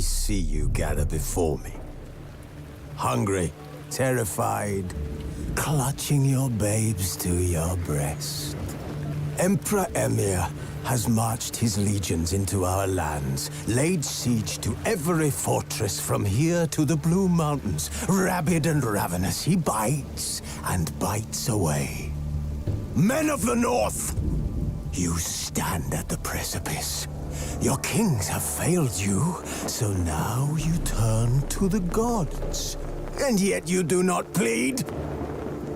I see you gather before me. Hungry, terrified, clutching your babes to your breast. Emperor Emir has marched his legions into our lands, laid siege to every fortress from here to the Blue Mountains. Rabid and ravenous, he bites and bites away. Men of the North, you stand at the precipice. Your kings have failed you, so now you turn to the gods. And yet you do not plead.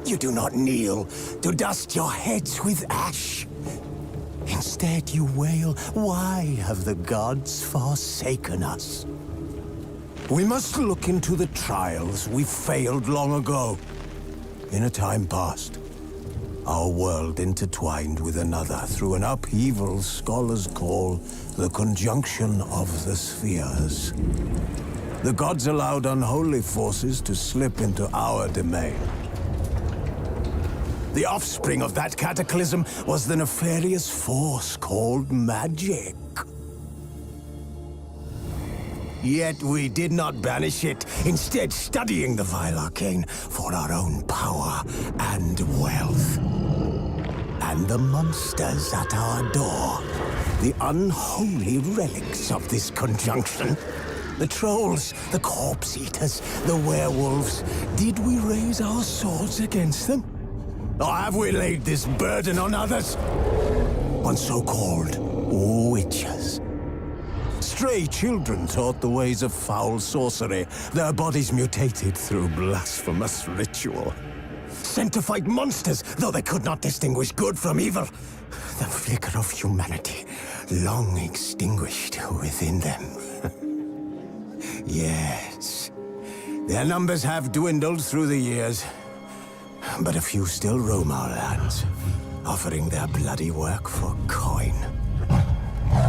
You do not kneel to dust your heads with ash. Instead you wail, why have the gods forsaken us? We must look into the trials we failed long ago. In a time past, our world intertwined with another through an upheaval scholars call the conjunction of the spheres. The gods allowed unholy forces to slip into our domain. The offspring of that cataclysm was the nefarious force called magic. Yet we did not banish it, instead studying the vile arcane for our own power and wealth. And the monsters at our door, the unholy relics of this conjunction. The trolls, the corpse eaters, the werewolves. Did we raise our swords against them? Or have we laid this burden on others? On so-called witches. Stray children taught the ways of foul sorcery, their bodies mutated through blasphemous ritual. Sent to fight monsters, though they could not distinguish good from evil. The flicker of humanity, long extinguished within them. Yes, their numbers have dwindled through the years, but a few still roam our lands, offering their bloody work for coin.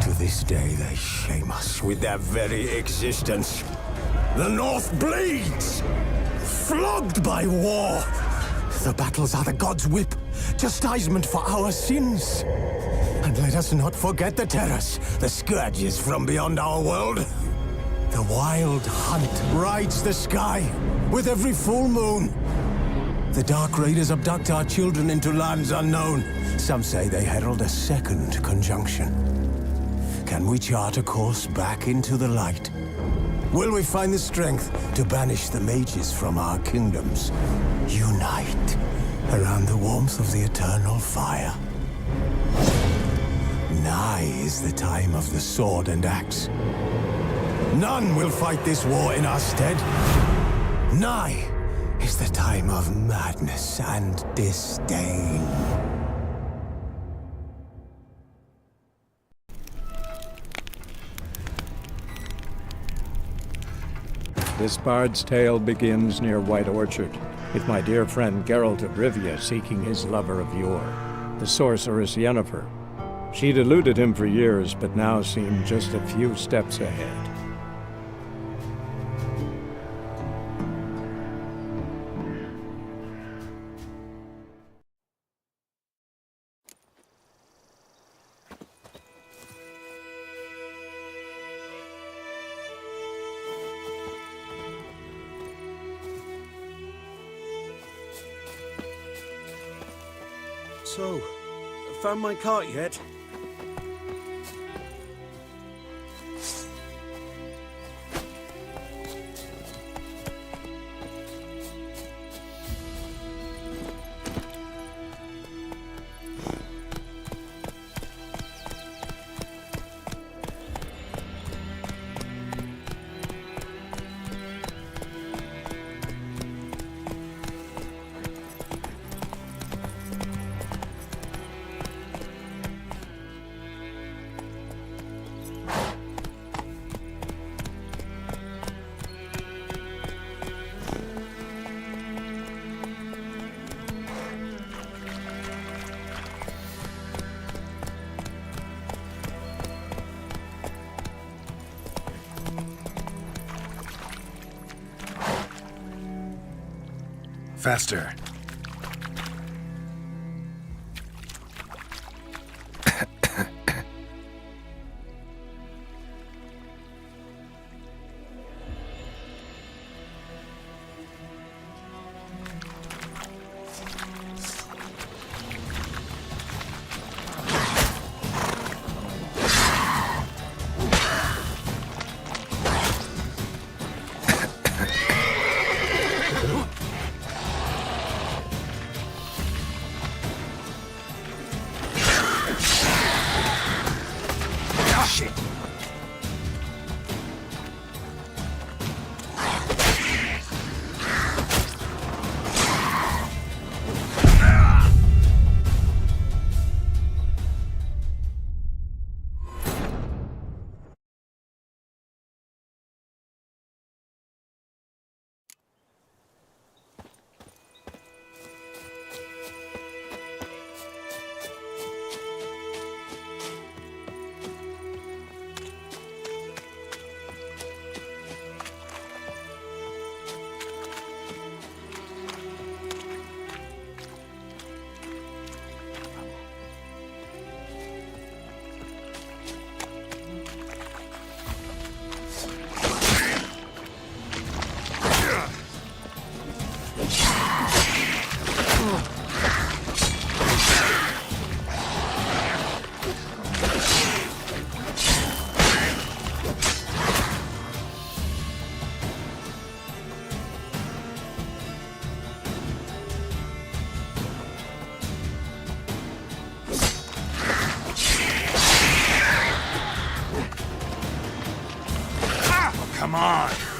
To this day, they shame us with their very existence. The North bleeds, flogged by war. The battles are the gods' whip, chastisement for our sins. And let us not forget the terrors, the scourges from beyond our world. The wild hunt rides the sky with every full moon. The Dark Raiders abduct our children into lands unknown. Some say they herald a second conjunction. Can we chart a course back into the light? Will we find the strength to banish the mages from our kingdoms? Unite around the warmth of the eternal fire. Nigh is the time of the sword and axe. None will fight this war in our stead. Nigh is the time of madness and disdain. This bard's tale begins near White Orchard, with my dear friend Geralt of Rivia seeking his lover of yore, the sorceress Yennefer. She'd eluded him for years, but now seemed just a few steps ahead. So, found my cart yet? Faster. on!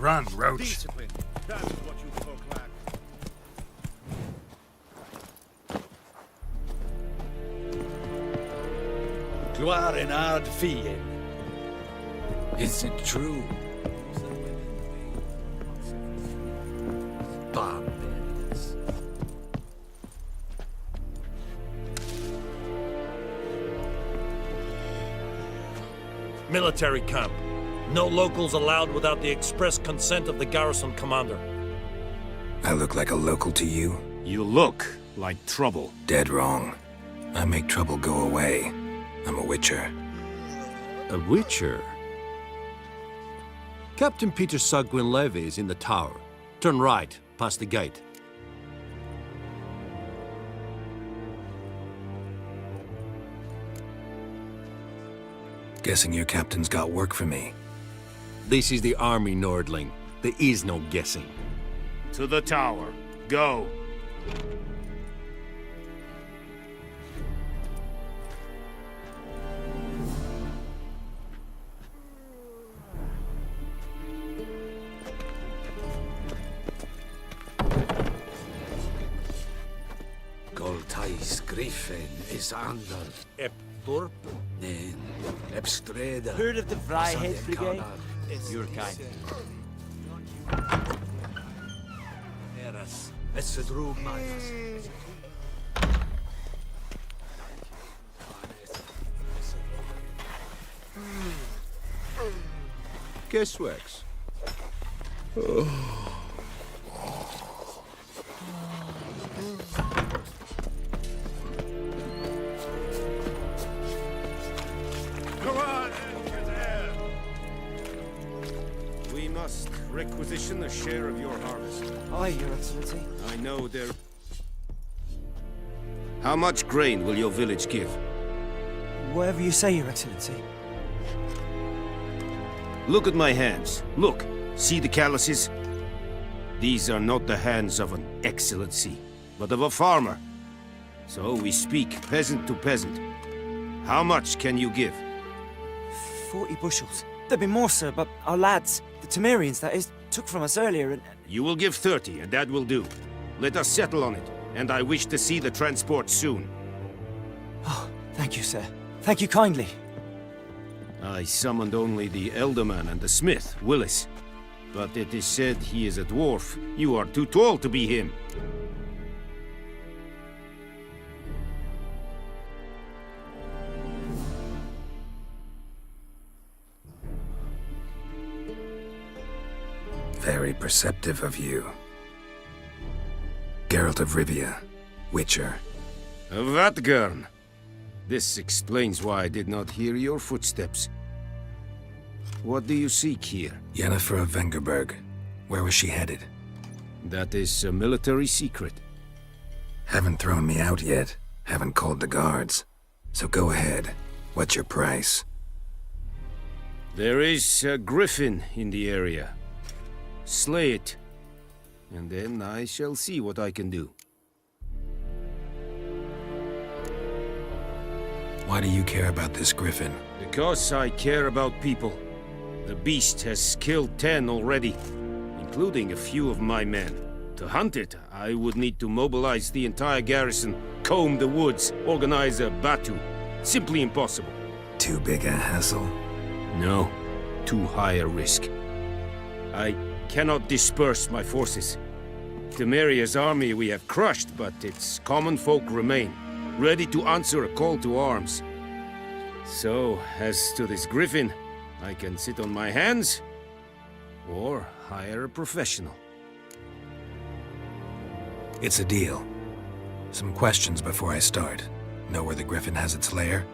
Run, Roach. Discipline. That is what you folk lack. Gloire en ard fien. Is it true? Military camp. No locals allowed without the express consent of the garrison commander. I look like a local to you? You look like trouble. Dead wrong. I make trouble go away. I'm a witcher. A witcher? Captain Peter Sagwin Levy is in the tower. Turn right, past the gate. Guessing your captain's got work for me. This is the army, Nordling. There is no guessing. To the tower. Go. Goltais Griffin is under Epturp? Nen Epstreda. Heard of the Vryhead Brigade? Your kind. Eras Essedrug Manas. Guessworks. Go on, there. We must requisition a share of your harvest. Aye, Your Excellency. I know there... How much grain will your village give? Whatever you say, Your Excellency. Look at my hands. Look. See the calluses? These are not the hands of an excellency, but of a farmer. So we speak peasant to peasant. How much can you give? 40 bushels. There'd be more, sir, but our lads, the Temerians, that is, took from us earlier and... You will give 30, and that will do. Let us settle on it, and I wish to see the transport soon. Oh, thank you, sir. Thank you kindly. I summoned only the Elderman and the smith, Willis. But it is said he is a dwarf. You are too tall to be him. Very perceptive of you. Geralt of Rivia, Witcher. Vatgern. This explains why I did not hear your footsteps. What do you seek here? Yennefer of Vengerberg. Where was she headed? That is a military secret. Haven't thrown me out yet. Haven't called the guards. So go ahead. What's your price? There is a griffin in the area. Slay it, and then I shall see what I can do. Why do you care about this griffin? Because I care about people. The beast has killed 10 already, including a few of my men. To hunt it, I would need to mobilize the entire garrison, comb the woods, organize a batu. Simply impossible. Too big a hassle? No, too high a risk. I cannot disperse my forces. Temeria's army we have crushed, but its common folk remain, ready to answer a call to arms. So, as to this griffin, I can sit on my hands, or hire a professional. It's a deal. Some questions before I start. Know where the griffin has its lair?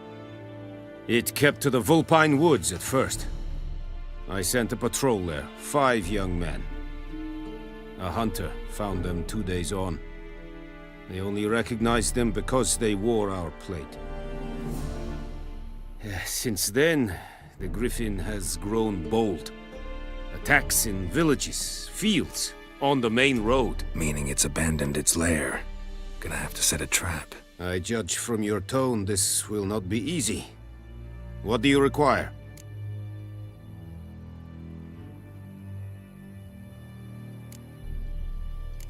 It kept to the Vulpine Woods at first. I sent a patrol there, 5 young men. A hunter found them 2 days on. They only recognized them because they wore our plate. Since then, the griffin has grown bold. Attacks in villages, fields, on the main road. Meaning it's abandoned its lair. Gonna have to set a trap. I judge from your tone this will not be easy. What do you require?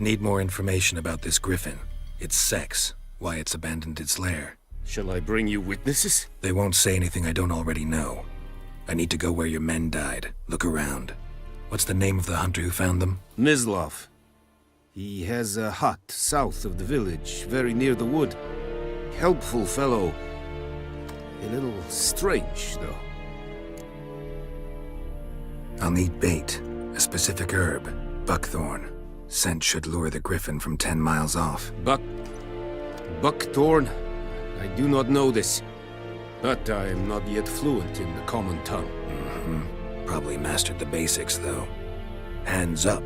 Need more information about this griffin. Its sex, why it's abandoned its lair. Shall I bring you witnesses? They won't say anything I don't already know. I need to go where your men died. Look around. What's the name of the hunter who found them? Mislav. He has a hut south of the village, very near the wood. Helpful fellow. A little strange, though. I'll need bait, a specific herb, buckthorn. Scent should lure the griffin from 10 miles off. Buckthorn? I do not know this. But I am not yet fluent in the common tongue. Probably mastered the basics, though. Hands up.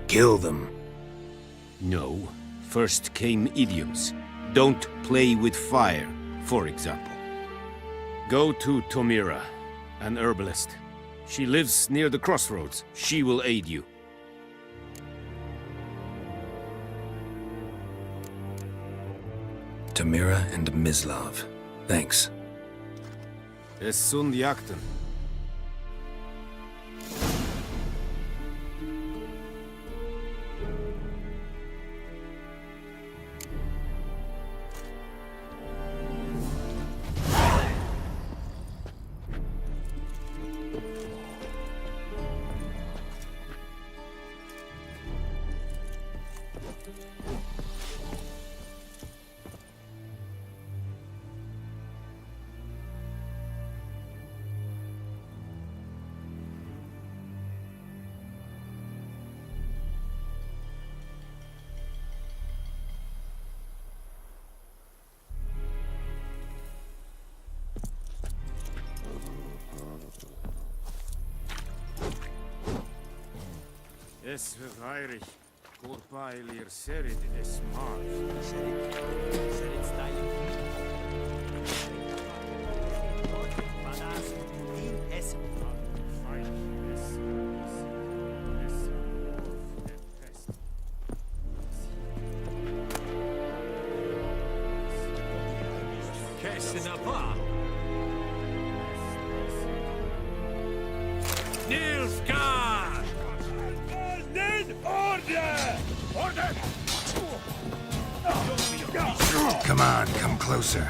Kill them. No. First came idioms. Don't play with fire, for example. Go to Tomira, an herbalist. She lives near the crossroads. She will aid you. Tamira and Mislav. Thanks. Es sunt jakten. Es verheirig, Corpailir serit es mars. Come on, come closer.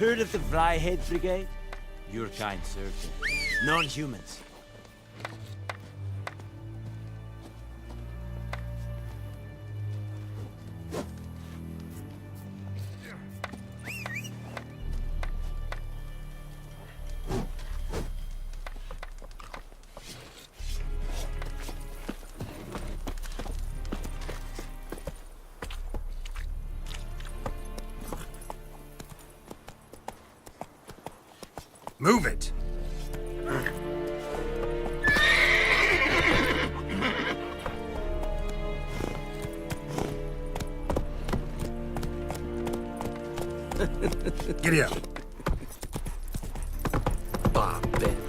Heard of the Vryhead Brigade? Your kind served them. Non-humans. Move it! Giddy up. Barbarians.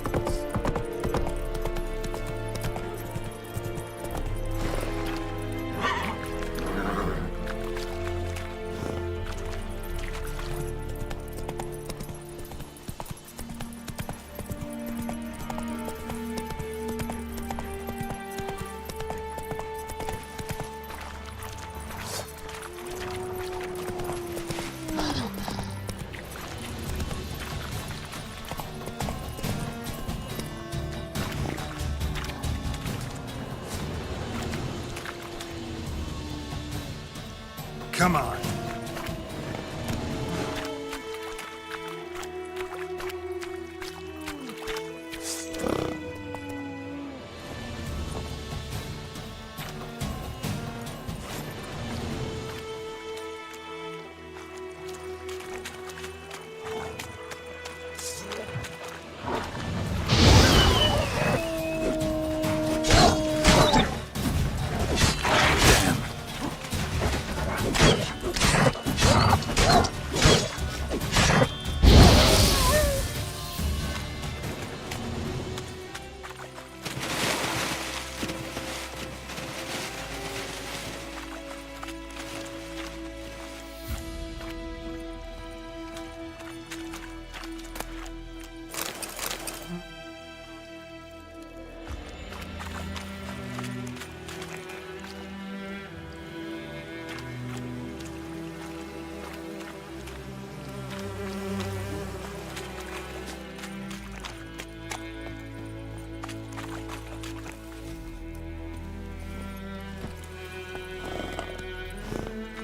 Come on.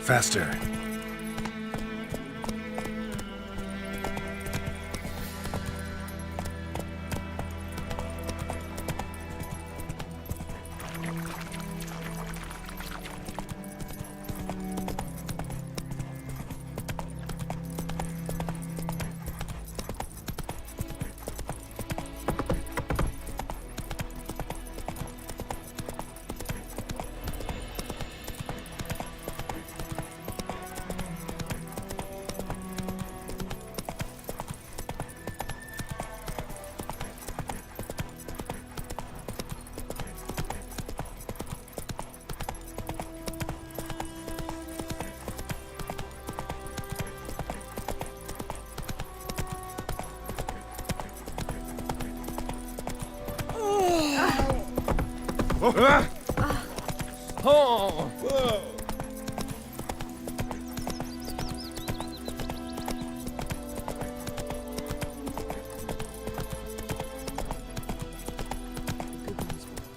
Faster.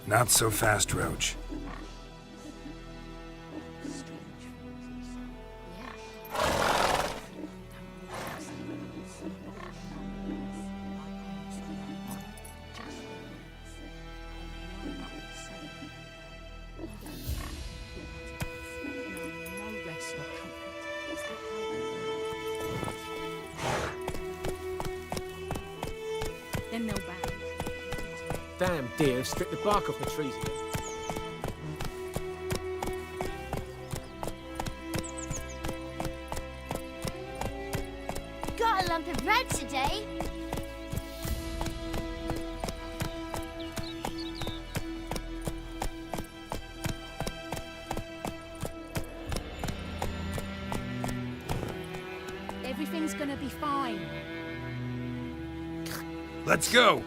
Not so fast, Roach. Then they'll bow. Damn deer have stripped the bark off the trees again. Got a lump of bread today. Everything's gonna be fine. Let's go!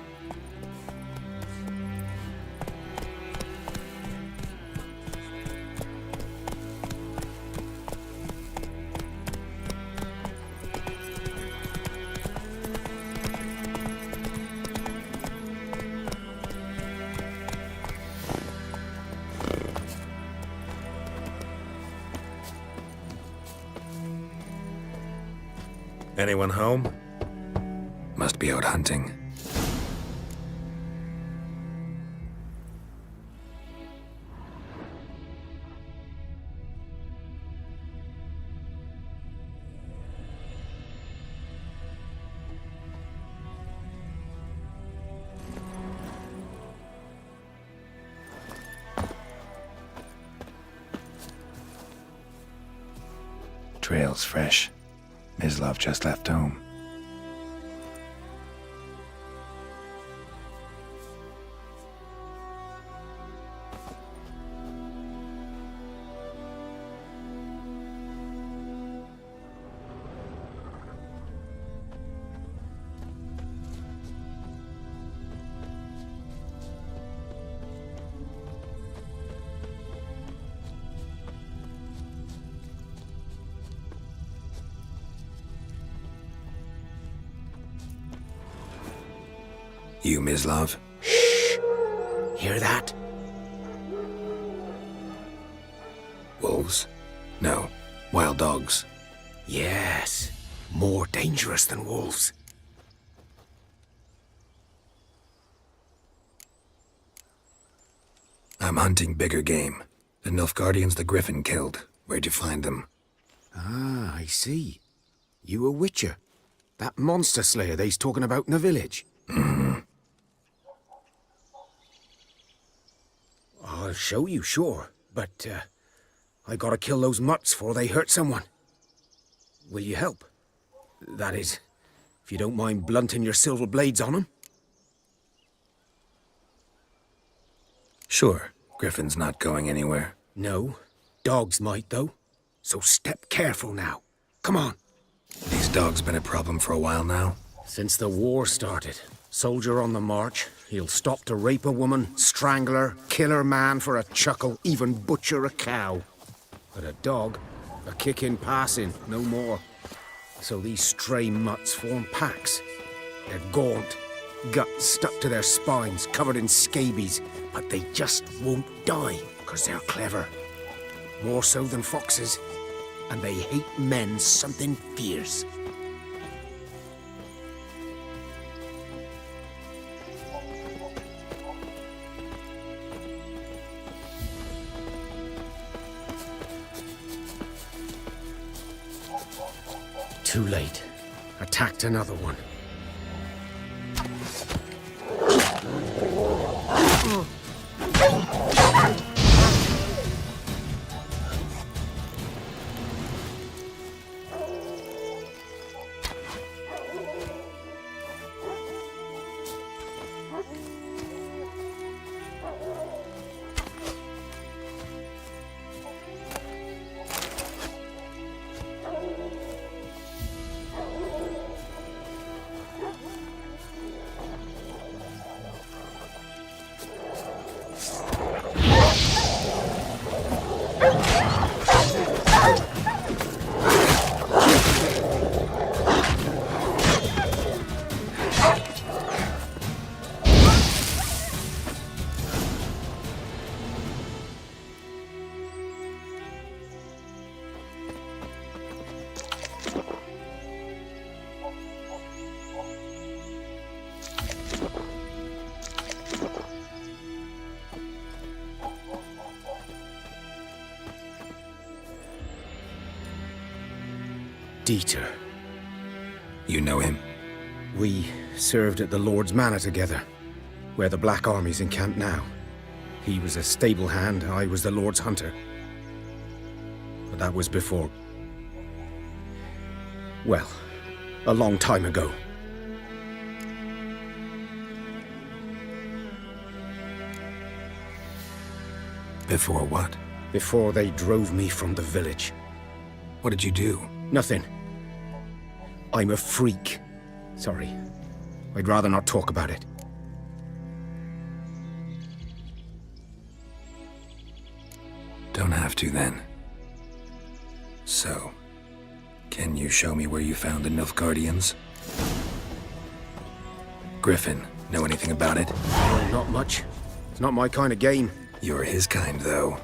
Anyone home? Must be out hunting. Trail's fresh. Mislav just left home. You, Mislav? Shh! Hear that? Wolves? No. Wild dogs. Yes. More dangerous than wolves. I'm hunting bigger game. The Nilfgaardians the Griffin killed. Where'd you find them? Ah, I see. You a witcher. That monster slayer they's talking about in the village. Mm-hmm. I'll show you, sure. But, I gotta kill those mutts before they hurt someone. Will you help? That is, if you don't mind blunting your silver blades on them. Sure. Griffin's not going anywhere. No. Dogs might, though. So step careful now. Come on. These dogs been a problem for a while now? Since the war started. Soldier on the march. He'll stop to rape a woman, strangle her, kill her man for a chuckle, even butcher a cow. But a dog, a kick in passing, no more. So these stray mutts form packs. They're gaunt, guts stuck to their spines, covered in scabies, but they just won't die, 'cause they're clever. More so than foxes. And they hate men something fierce. Too late. Attacked another one. Dieter. You know him? We served at the Lord's Manor together, where the Black Army's encamped now. He was a stable hand, I was the Lord's hunter. But that was before... well, a long time ago. Before what? Before they drove me from the village. What did you do? Nothing. I'm a freak. Sorry. I'd rather not talk about it. Don't have to, then. So, can you show me where you found the Nilfgaardians? Griffin, know anything about it? Oh, not much. It's not my kind of game. You're his kind, though.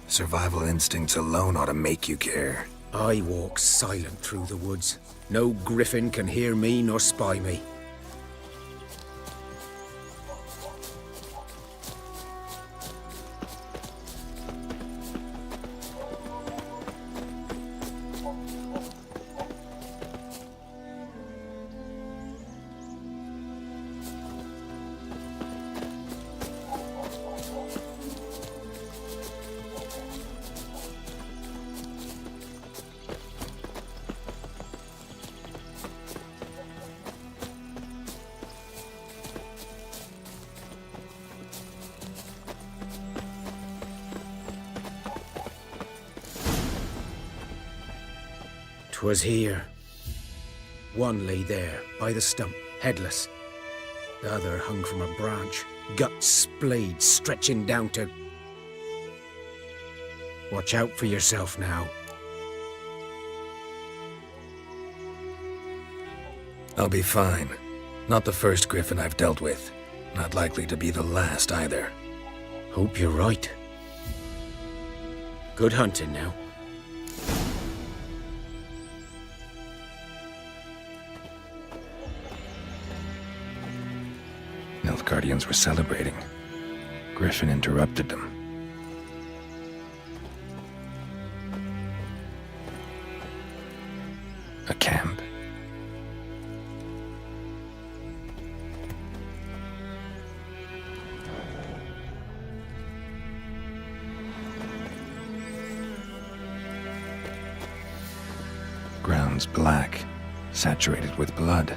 Survival instincts alone ought to make you care. I walk silent through the woods. No griffin can hear me nor spy me. "'Twas here. One lay there, by the stump, headless. The other hung from a branch, guts splayed, stretching down to... Watch out for yourself now." I'll be fine. Not the first griffin I've dealt with. Not likely to be the last either. Hope you're right. Good hunting now. Nilfgaardians were celebrating. Griffin interrupted them. A camp. Ground's black, saturated with blood.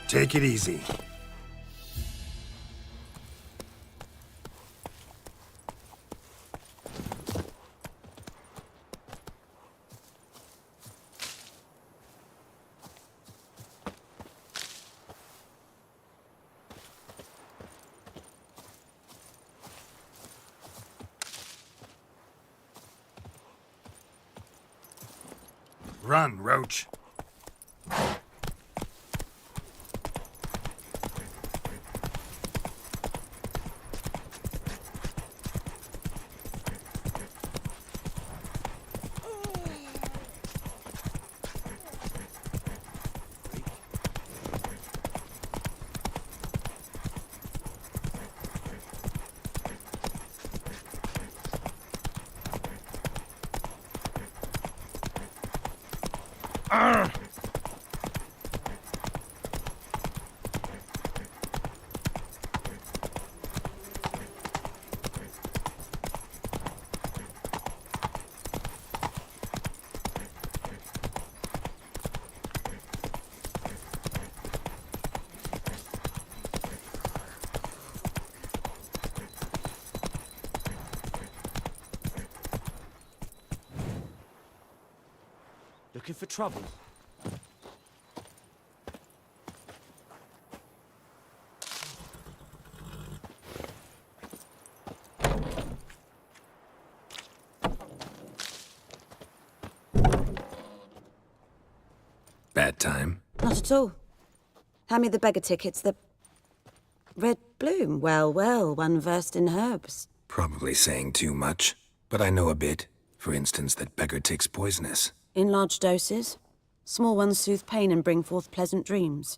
Take it easy. Run, Roach. Looking for trouble? Bad time? Not at all. Hand me the beggar tickets, the... Red bloom. Well, well, one versed in herbs. Probably saying too much, but I know a bit. For instance, that beggar tick's poisonous. In large doses. Small ones soothe pain and bring forth pleasant dreams.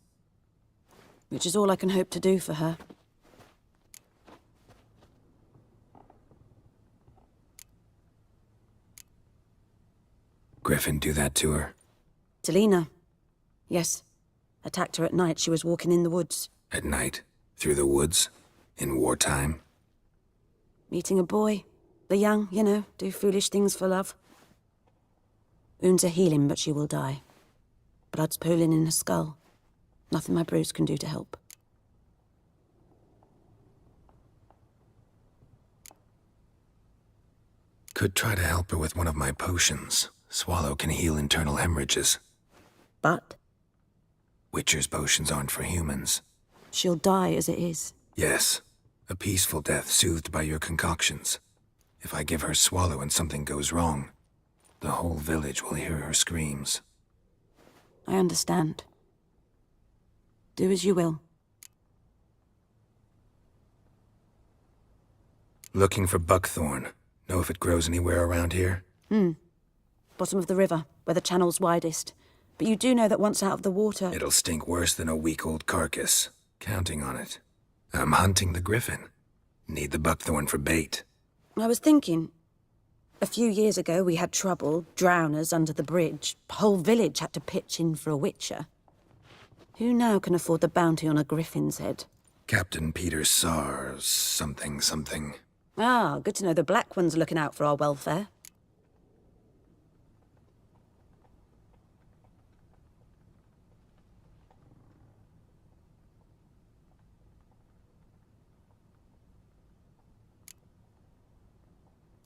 Which is all I can hope to do for her. Griffin do that to her? Delina. Yes. Attacked her at night. She was walking in the woods. At night? Through the woods? In wartime? Meeting a boy. The young, you know, do foolish things for love. Wounds are healing, but she will die. Blood's pooling in her skull. Nothing my brews can do to help. Could try to help her with one of my potions. Swallow can heal internal hemorrhages. But? Witcher's potions aren't for humans. She'll die as it is. Yes. A peaceful death soothed by your concoctions. If I give her Swallow and something goes wrong, the whole village will hear her screams. I understand. Do as you will. Looking for buckthorn. Know if it grows anywhere around here? Bottom of the river, where the channel's widest. But you do know that once out of the water... It'll stink worse than a week-old carcass. Counting on it. I'm hunting the griffin. Need the buckthorn for bait. I was thinking... A few years ago we had trouble, drowners under the bridge. Whole village had to pitch in for a witcher. Who now can afford the bounty on a griffin's head? Captain Peter Sars, something. Ah, good to know the Black One's looking out for our welfare.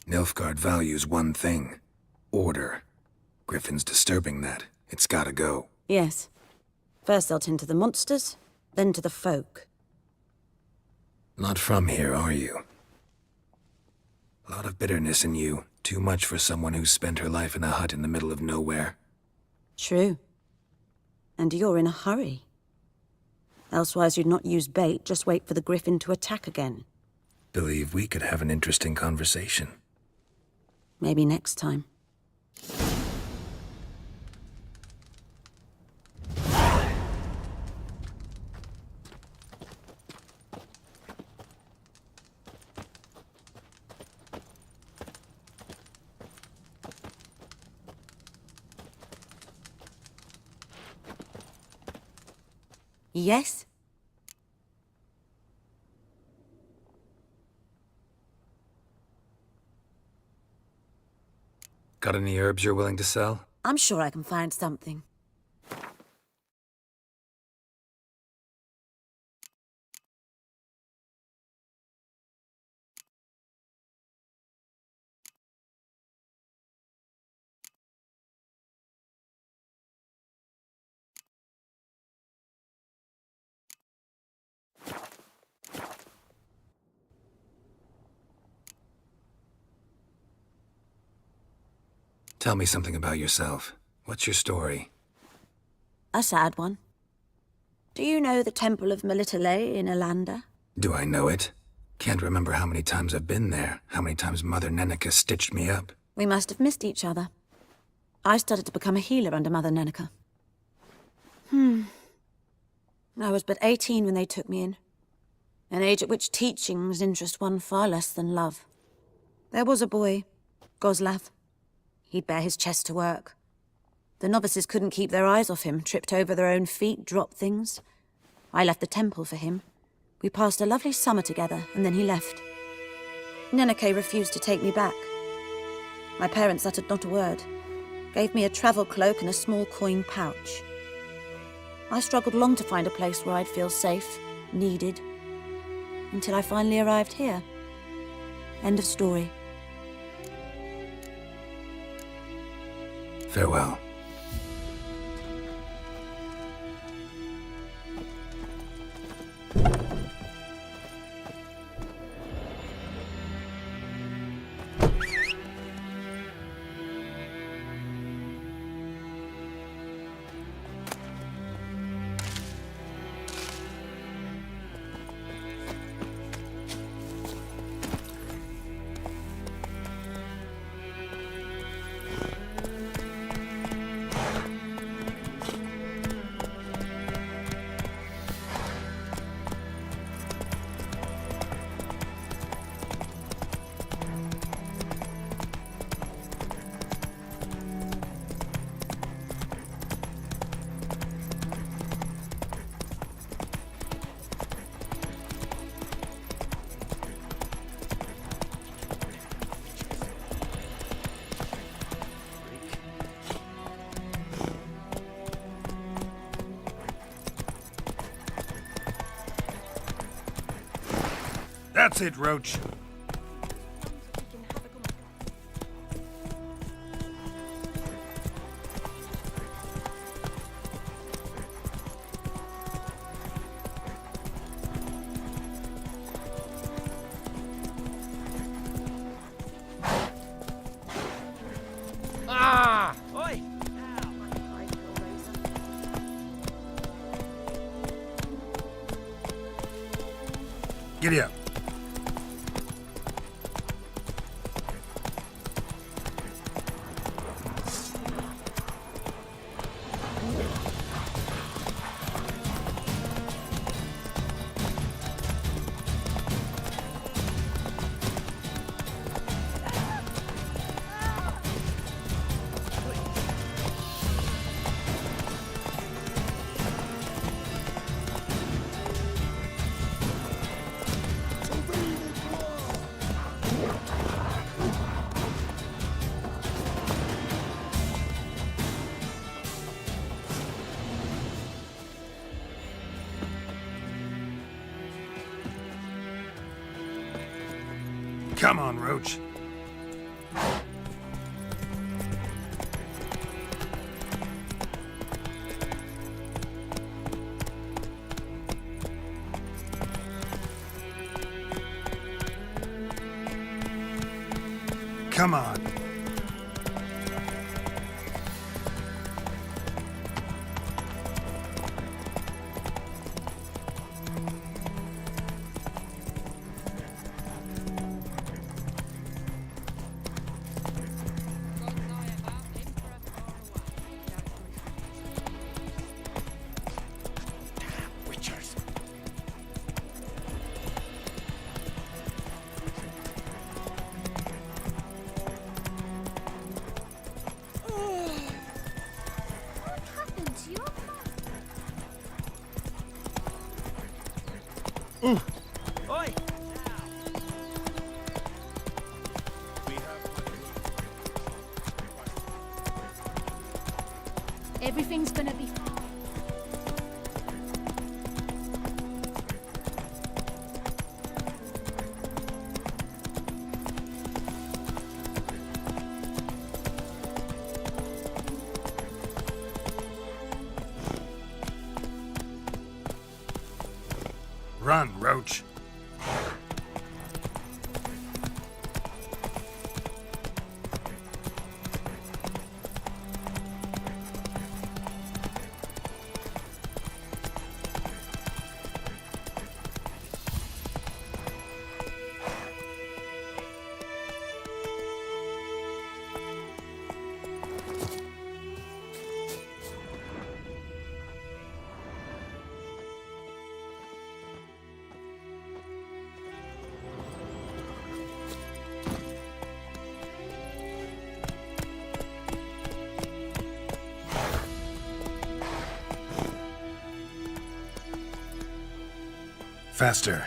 Nilfgaard values one thing. Order. Griffin's disturbing that. It's gotta go. Yes. First they'll tend to the monsters, then to the folk. Not from here, are you? A lot of bitterness in you. Too much for someone who's spent her life in a hut in the middle of nowhere. True. And you're in a hurry. Elsewise you'd not use bait, just wait for the griffin to attack again. Believe we could have an interesting conversation. Maybe next time. Yes? Got any herbs you're willing to sell? I'm sure I can find something. Tell me something about yourself. What's your story? A sad one. Do you know the Temple of Melitele in Alanda? Do I know it? Can't remember how many times I've been there, how many times Mother Neneka stitched me up. We must have missed each other. I started to become a healer under Mother Neneka. I was but 18 when they took me in. An age at which teachings interest one far less than love. There was a boy, Goslav. He'd bare his chest to work. The novices couldn't keep their eyes off him, tripped over their own feet, dropped things. I left the temple for him. We passed a lovely summer together, and then he left. Neneke refused to take me back. My parents uttered not a word, gave me a travel cloak and a small coin pouch. I struggled long to find a place where I'd feel safe, needed, until I finally arrived here. End of story. Farewell. That's it, Roach. Ah! Oi! Giddy up. Come on, Roach. Come on. Oi! Everything's gonna be fine. Run, Roach. Faster.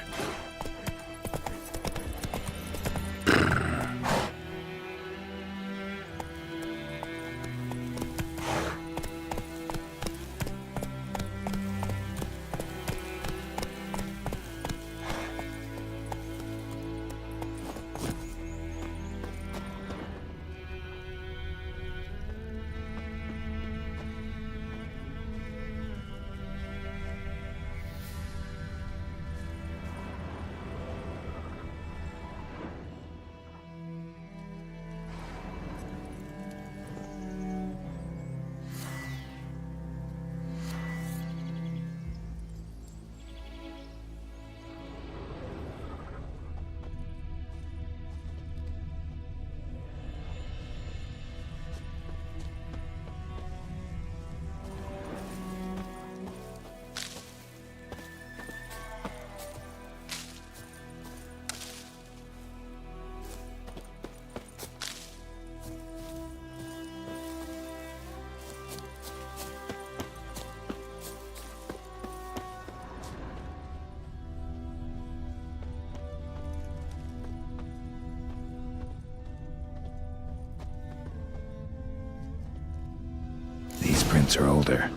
These prints are older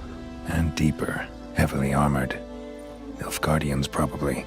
and deeper, heavily armored. Nilfgaardians, probably.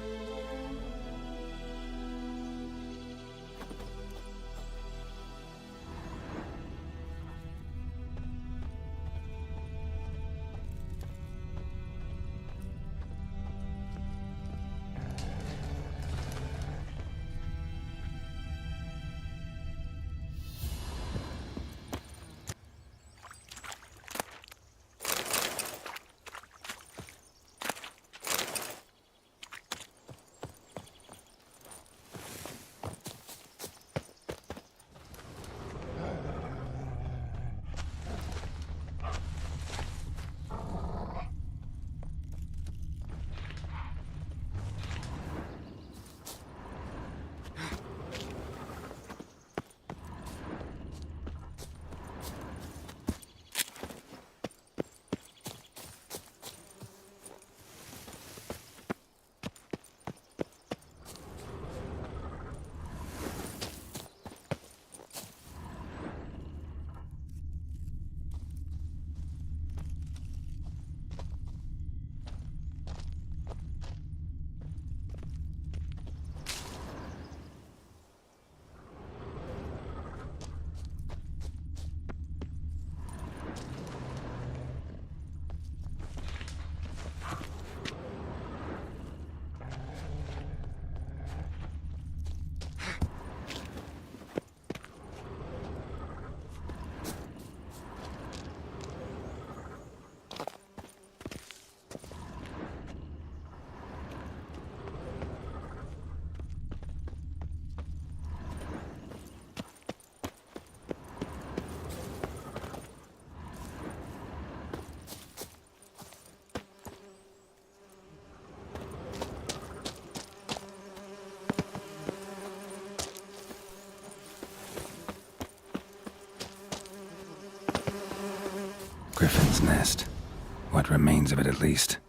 Griffin's nest. What remains of it, at least.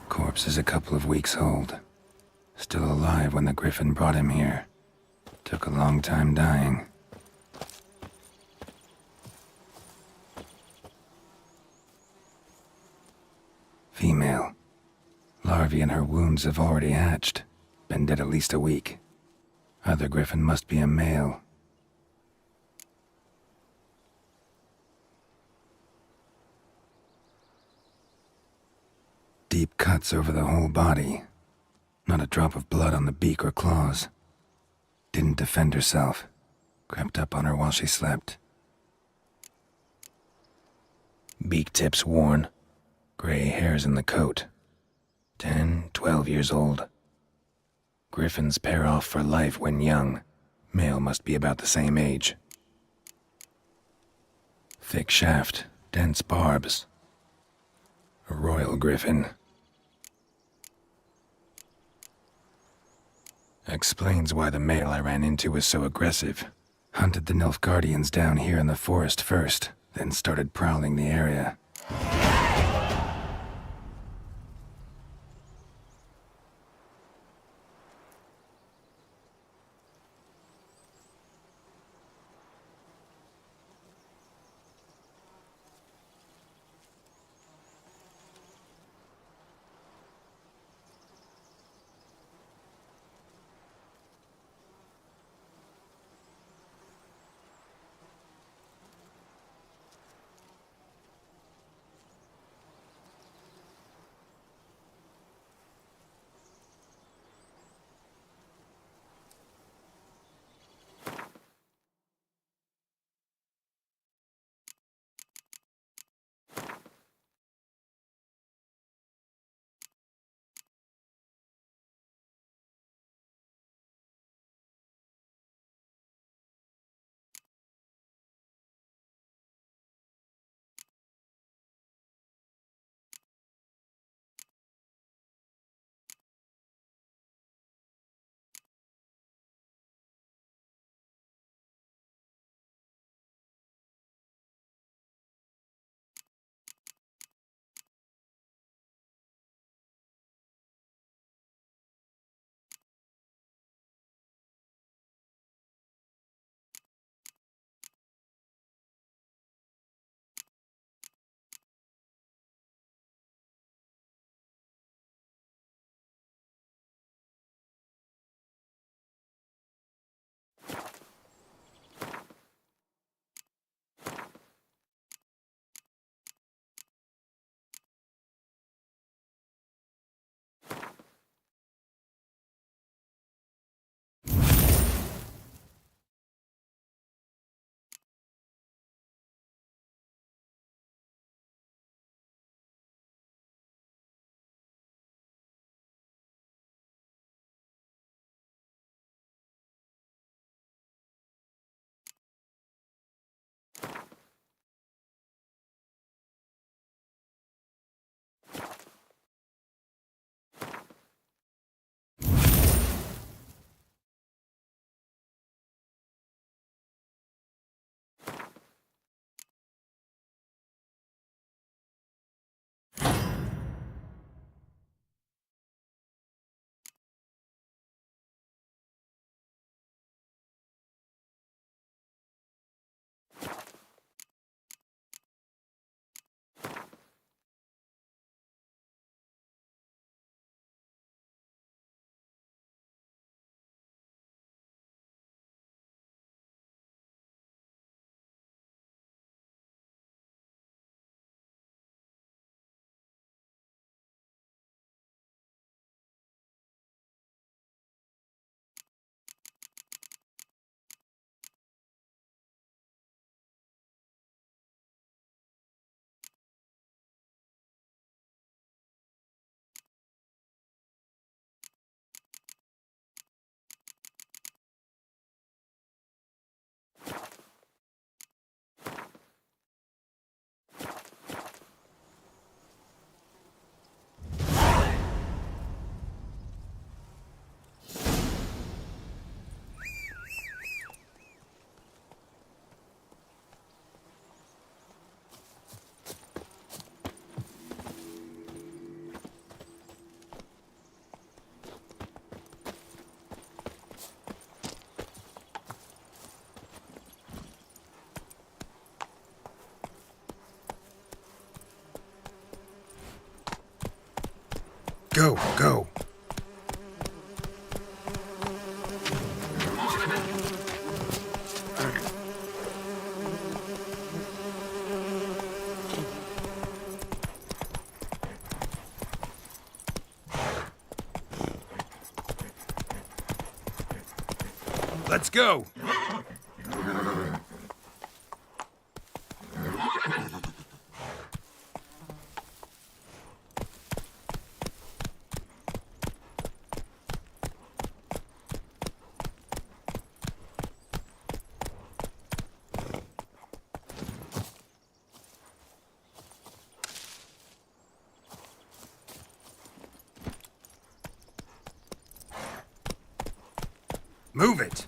Corpse is a couple of weeks old. Still alive when the Griffin brought him here. Took a long time dying. Female. Larvae in her wounds have already hatched. Been dead at least a week. Other Griffin must be a male. Deep cuts over the whole body. Not a drop of blood on the beak or claws. Didn't defend herself. Crept up on her while she slept. Beak tips worn. Gray hairs in the coat. 10, 12 years old. Griffins pair off for life when young. Male must be about the same age. Thick shaft, dense barbs. A royal griffin. Explains why the male I ran into was so aggressive. Hunted the Nilfgaardians down here in the forest first, then started prowling the area. Go, go. Let's go. Move it.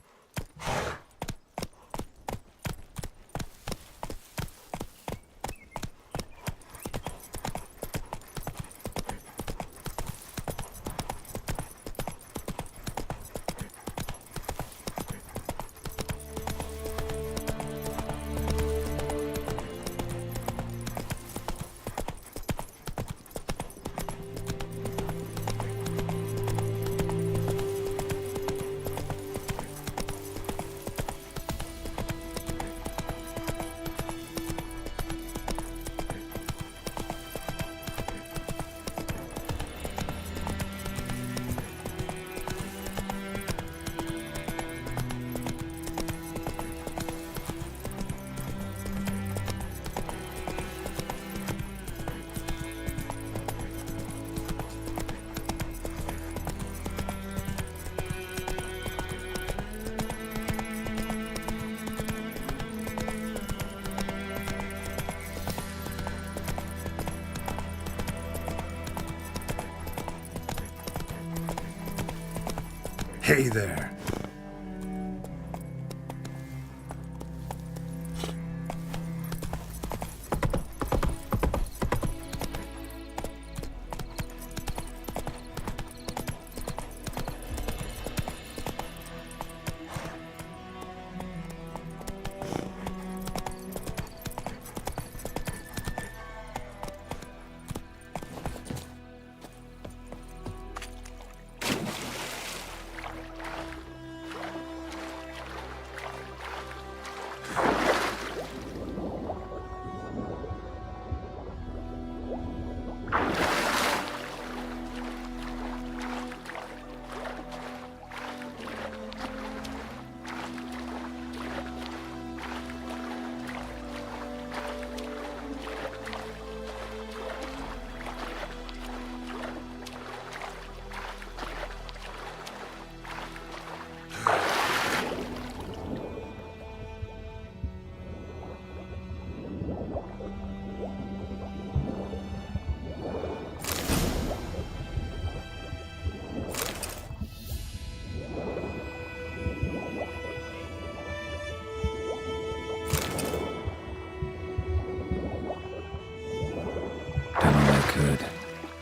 Hey there.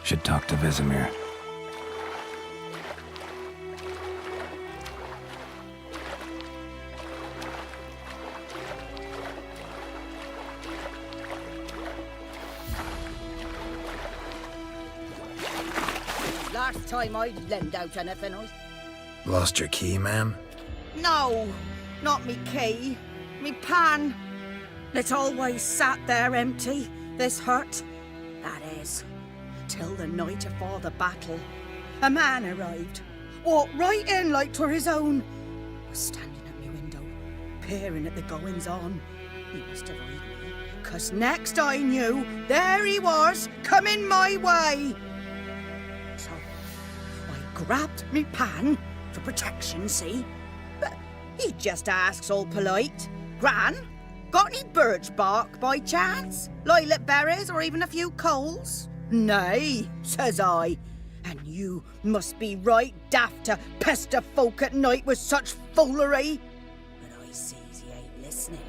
Should talk to Vesemir. Last time I lend out anything, Lost your key, ma'am? No, not me key. Me pan. It always sat there empty, this hut. That is, till the night afore the battle. A man arrived, walked right in like 'twere his own. Was standing at me window, peering at the goings-on. He must avoid me, 'cause next I knew, there he was, coming my way. So, I grabbed me pan, for protection, see? But he just asks all polite, Gran, got any birch bark by chance? Lilac berries or even a few coals? Nay, says I, and you must be right daft to pester folk at night with such foolery. But I sees he ain't listening,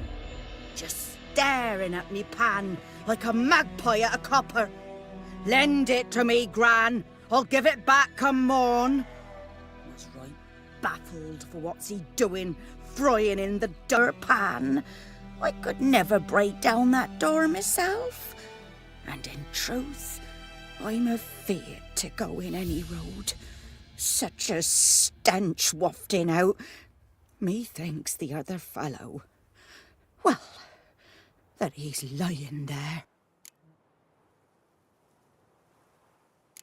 just staring at me pan like a magpie at a copper. Lend it to me, Gran, I'll give it back come morn. Was right baffled for what's he doing, frying in the dirt pan. I could never break down that door myself. And in truth, I'm afeard to go in any road. Such a stench wafting out. Methinks the other fellow, well, that he's lying there.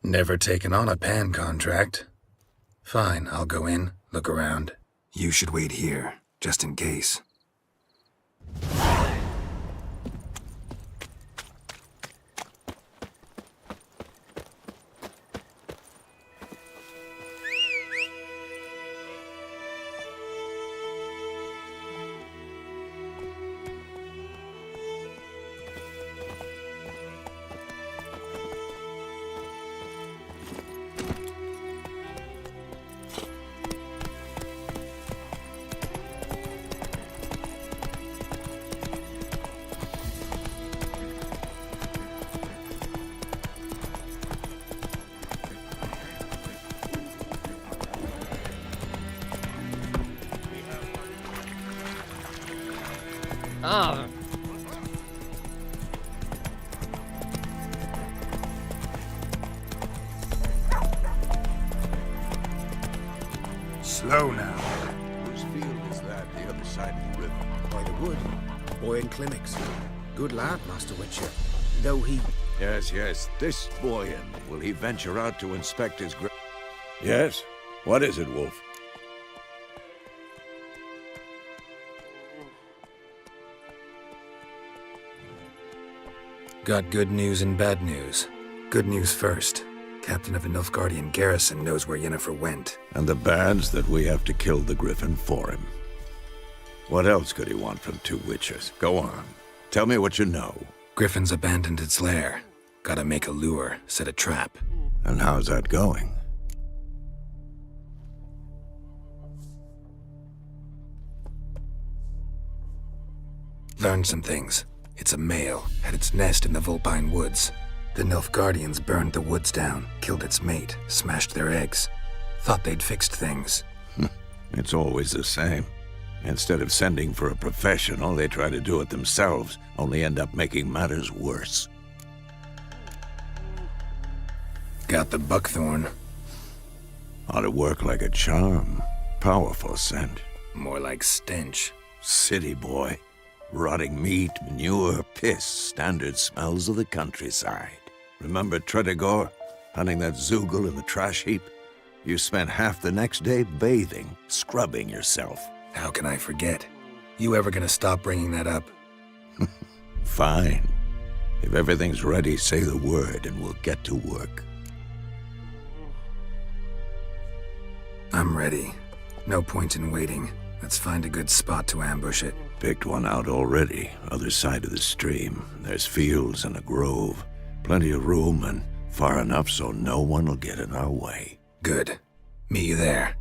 Never taken on a pan contract. Fine, I'll go in, look around. You should wait here, just in case. Ah. Slow now. Whose field is that, the other side of the river? By the wood. Boy in clinics. Good lad, Master Witcher. Though he... Yes, this Boyan. Will he venture out to inspect his Yes? What is it, Wolf? Got good news and bad news. Good news first. Captain of the Nilfgaardian garrison knows where Yennefer went. And the bad's that we have to kill the Griffin for him. What else could he want from two witches? Go on. Tell me what you know. Griffin's abandoned its lair. Gotta make a lure, set a trap. And how's that going? Learned some things. It's a male, had its nest in the Vulpine Woods. The Nilfgaardians burned the woods down, killed its mate, smashed their eggs. Thought they'd fixed things. It's always the same. Instead of sending for a professional, they try to do it themselves, only end up making matters worse. Got the buckthorn. Ought to work like a charm. Powerful scent. More like stench. City boy. Rotting meat, manure, piss, standard smells of the countryside. Remember Tredegor? Hunting that Zoogle in the trash heap? You spent half the next day bathing, scrubbing yourself. How can I forget? You ever gonna stop bringing that up? Fine. If everything's ready, say the word and we'll get to work. I'm ready. No point in waiting. Let's find a good spot to ambush it. Picked one out already, other side of the stream. There's fields and a grove. Plenty of room and far enough so no one will get in our way. Good. Meet you there.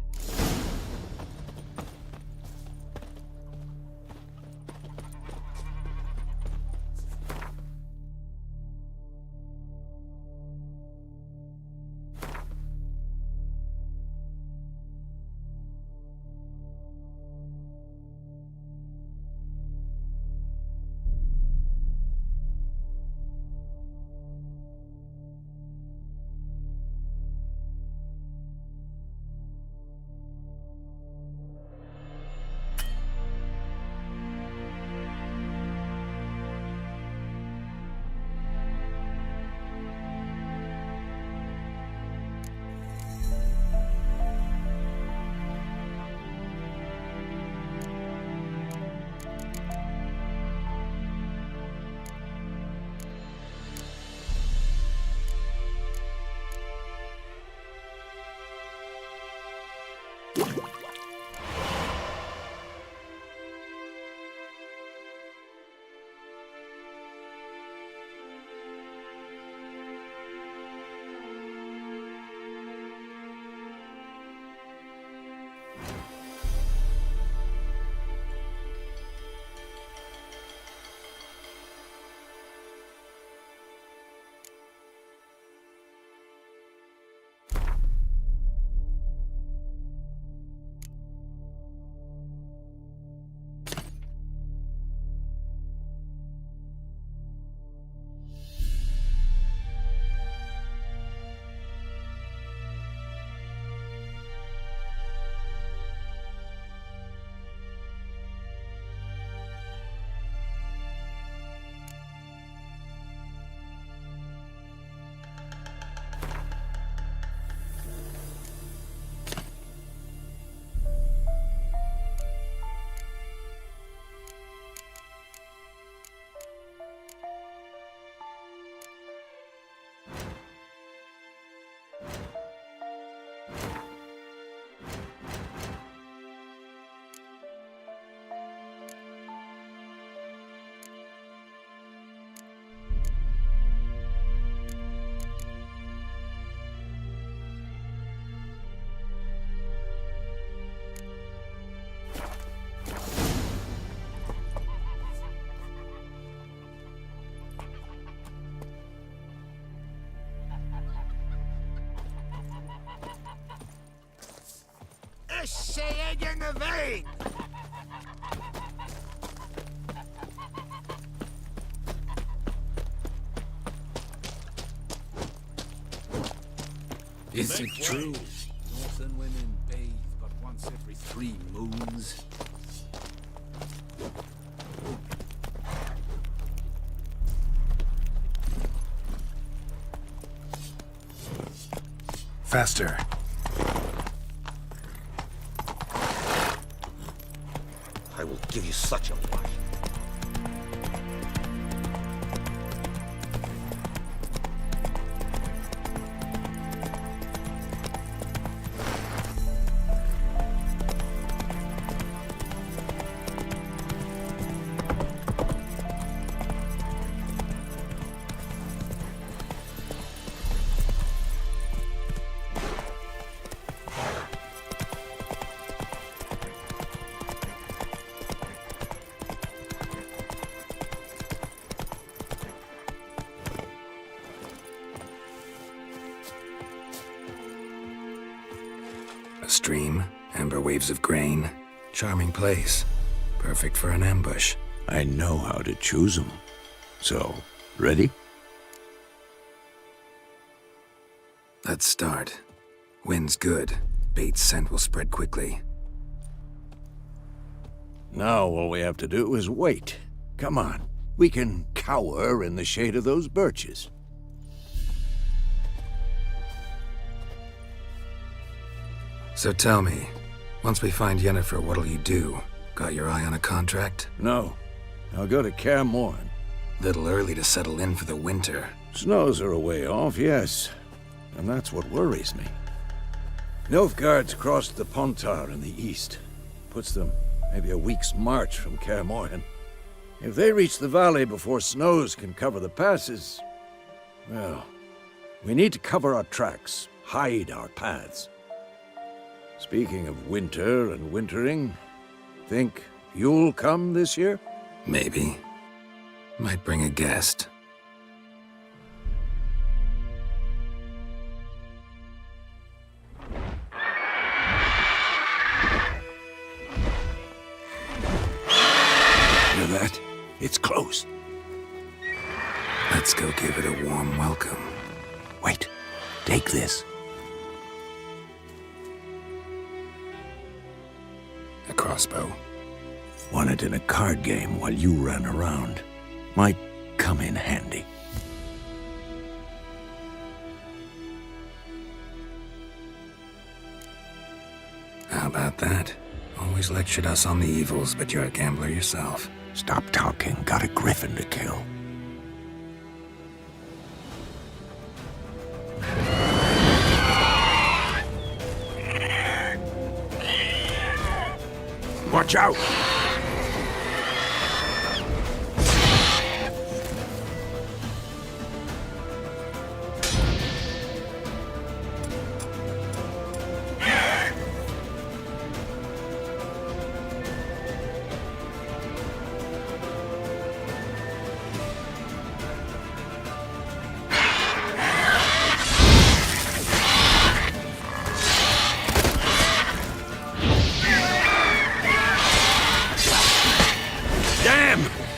Freshe egg in the vein! Is it true? Northern women bathe but once every 3 moons. Faster. I will give you such a wash. A stream, amber waves of grain. Charming place. Perfect for an ambush. I know how to choose them. So, ready? Let's start. Wind's good. Bait's scent will spread quickly. Now all we have to do is wait. Come on. We can cower in the shade of those birches. So tell me, once we find Yennefer, what'll you do? Got your eye on a contract? No. I'll go to Kaer Morhen. Little early to settle in for the winter. Snows are a way off, yes. And that's what worries me. Nilfgaard's crossed the Pontar in the east. Puts them maybe a week's march from Kaer Morhen. If they reach the valley before snows can cover the passes, well, we need to cover our tracks, hide our paths. Speaking of winter and wintering, think you'll come this year? Maybe. Might bring a guest. Hear that? It's close. Let's go give it a warm welcome. Wait. Take this. A crossbow. Won it in a card game while you ran around. Might come in handy. How about that? Always lectured us on the evils, but you're a gambler yourself. Stop talking. Got a griffin to kill. Watch out!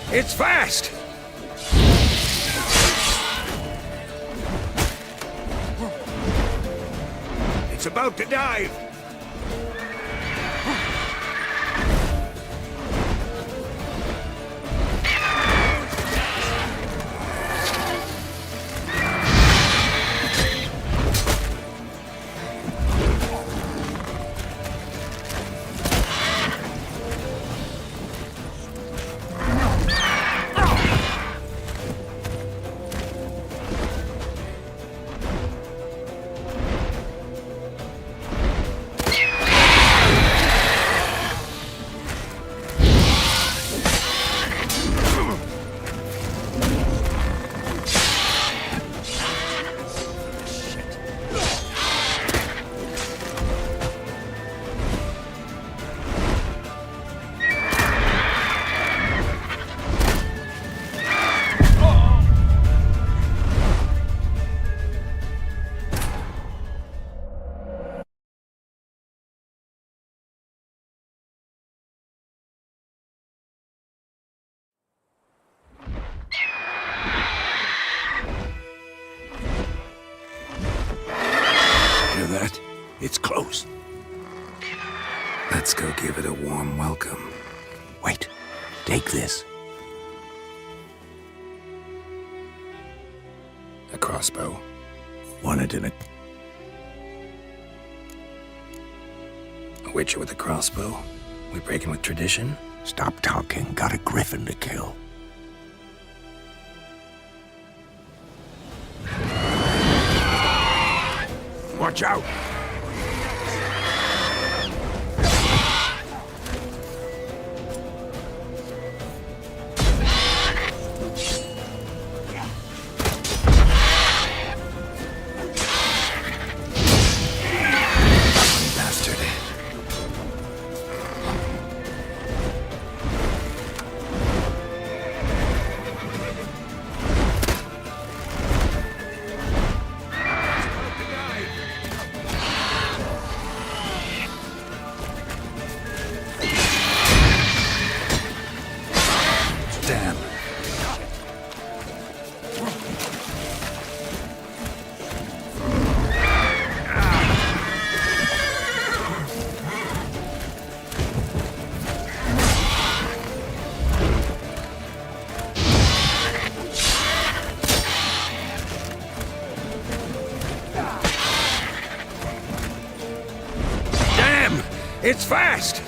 It's fast! It's about to dive! Hear that? It's close. Let's go give it a warm welcome. Wait. Take this. A crossbow. Want it in a... A witcher with a crossbow? We breaking with tradition? Stop talking. Got a griffin to kill. Watch out! Bastard. Damn. Damn! It's fast!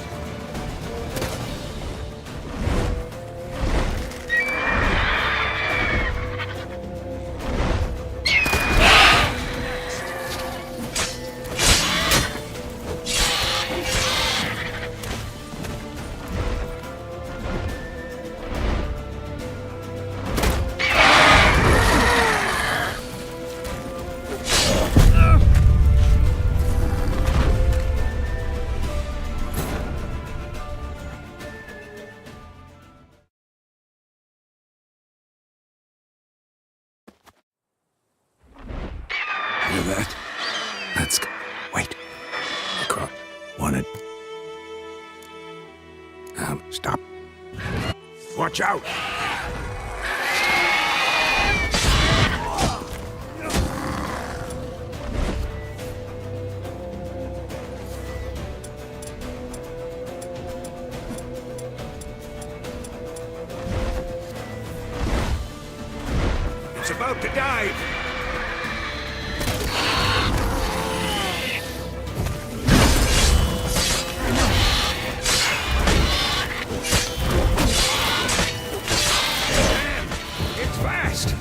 Hear that? Let's go. Wait. Across. Want it? Stop. Watch out! It's about to dive! It's fast!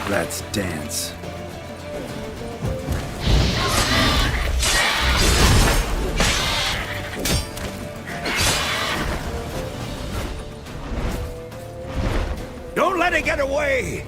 Let's dance. Don't let it get away!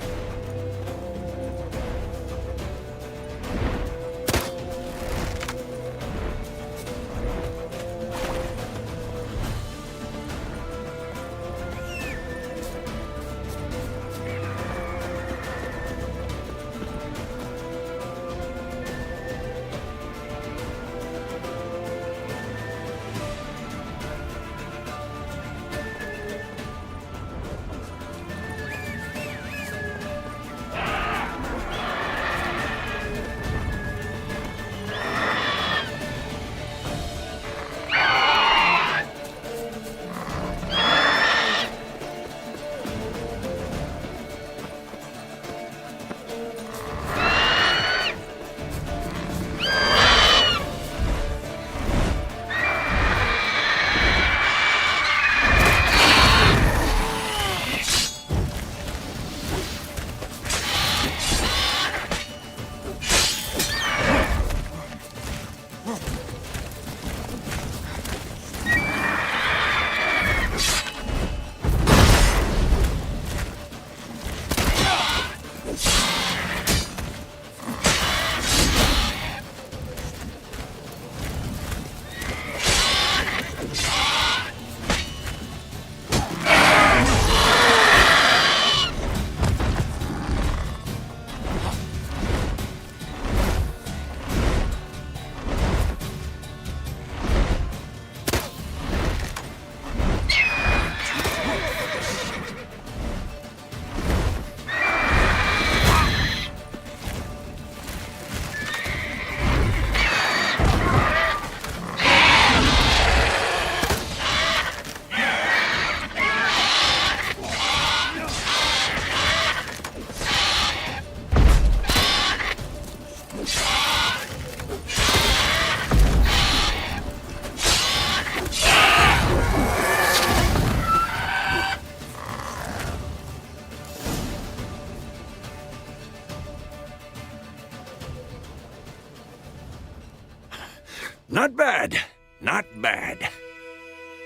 Not bad. Not bad.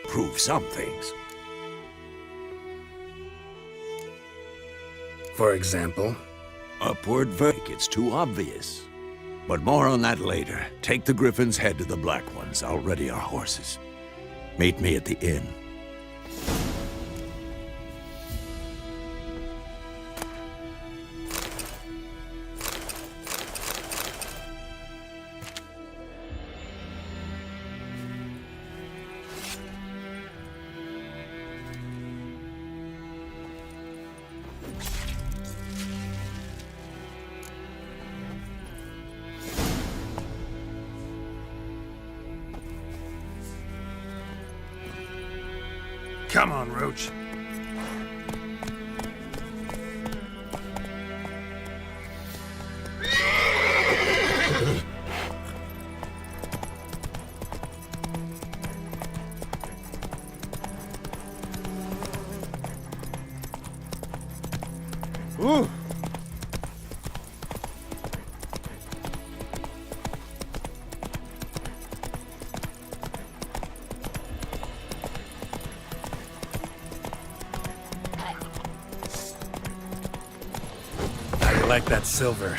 Prove some things. For example? Upward verdict, it's too obvious. But more on that later. Take the Griffin's head to the Black Ones. I'll ready our horses. Meet me at the inn. Come on, Roach. Ooh. Like that silver.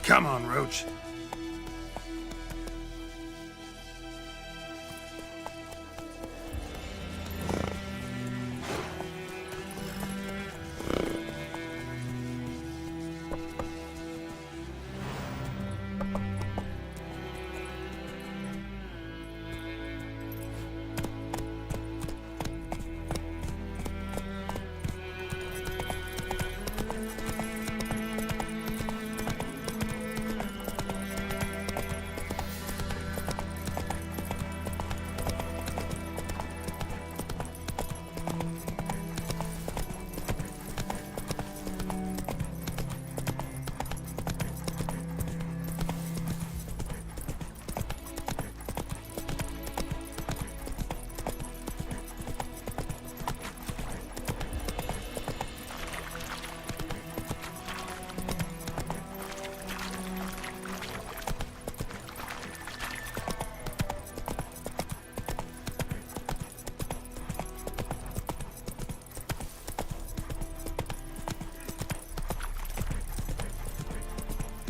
Come on, Roach.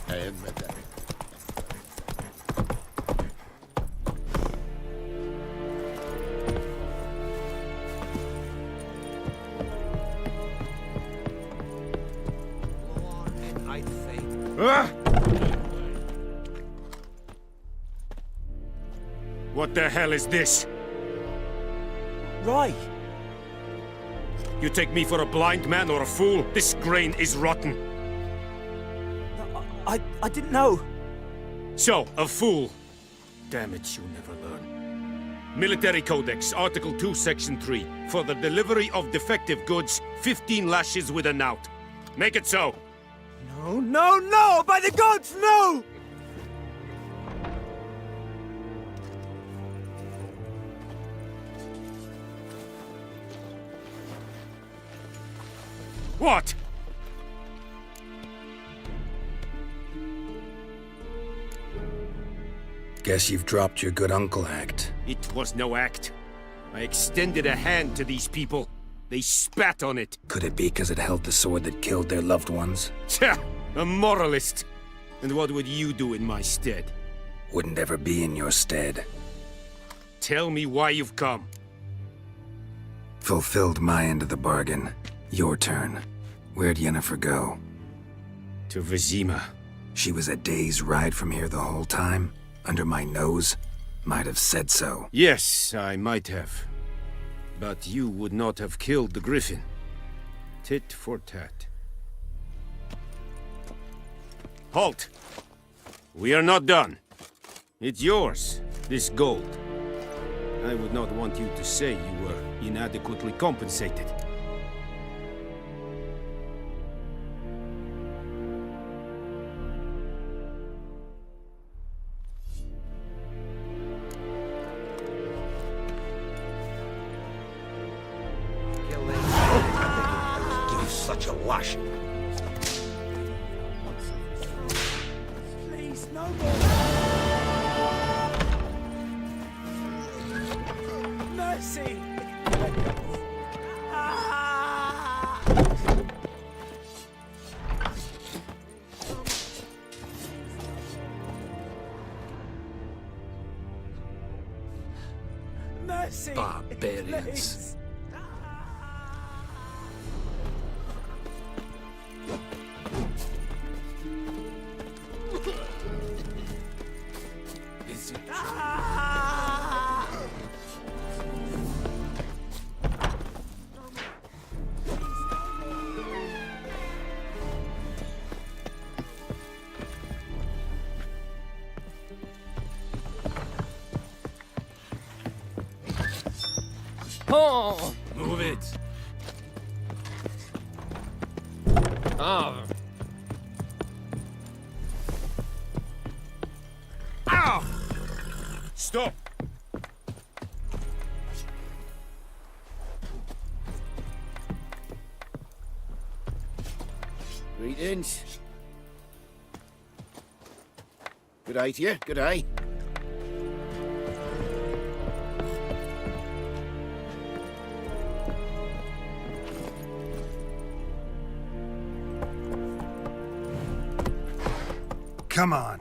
I admit that. What the hell is this? Rye! You take me for a blind man or a fool? This grain is rotten. I didn't know. So, a fool. Damn it, you never learn. Military Codex, Article 2, Section 3. For the delivery of defective goods, 15 lashes with a knout. Make it so. No, no, no! By the gods, no! What? Guess you've dropped your good uncle act. It was no act. I extended a hand to these people. They spat on it. Could it be because it held the sword that killed their loved ones? Tja, a moralist. And what would you do in my stead? Wouldn't ever be in your stead. Tell me why you've come. Fulfilled my end of the bargain. Your turn. Where'd Yennefer go? To Vizima. She was a day's ride from here the whole time? Under my nose? Might have said so. Yes, I might have. But you would not have killed the Griffin. Tit for tat. Halt! We are not done. It's yours, this gold. I would not want you to say you were inadequately compensated. lashing. Please, no more. Mercy. Mercy. Barbarians. Please. Is it Oh! Move it. Ah. Ow! Stop! Greetings. Good eye to you, good eye. Come on.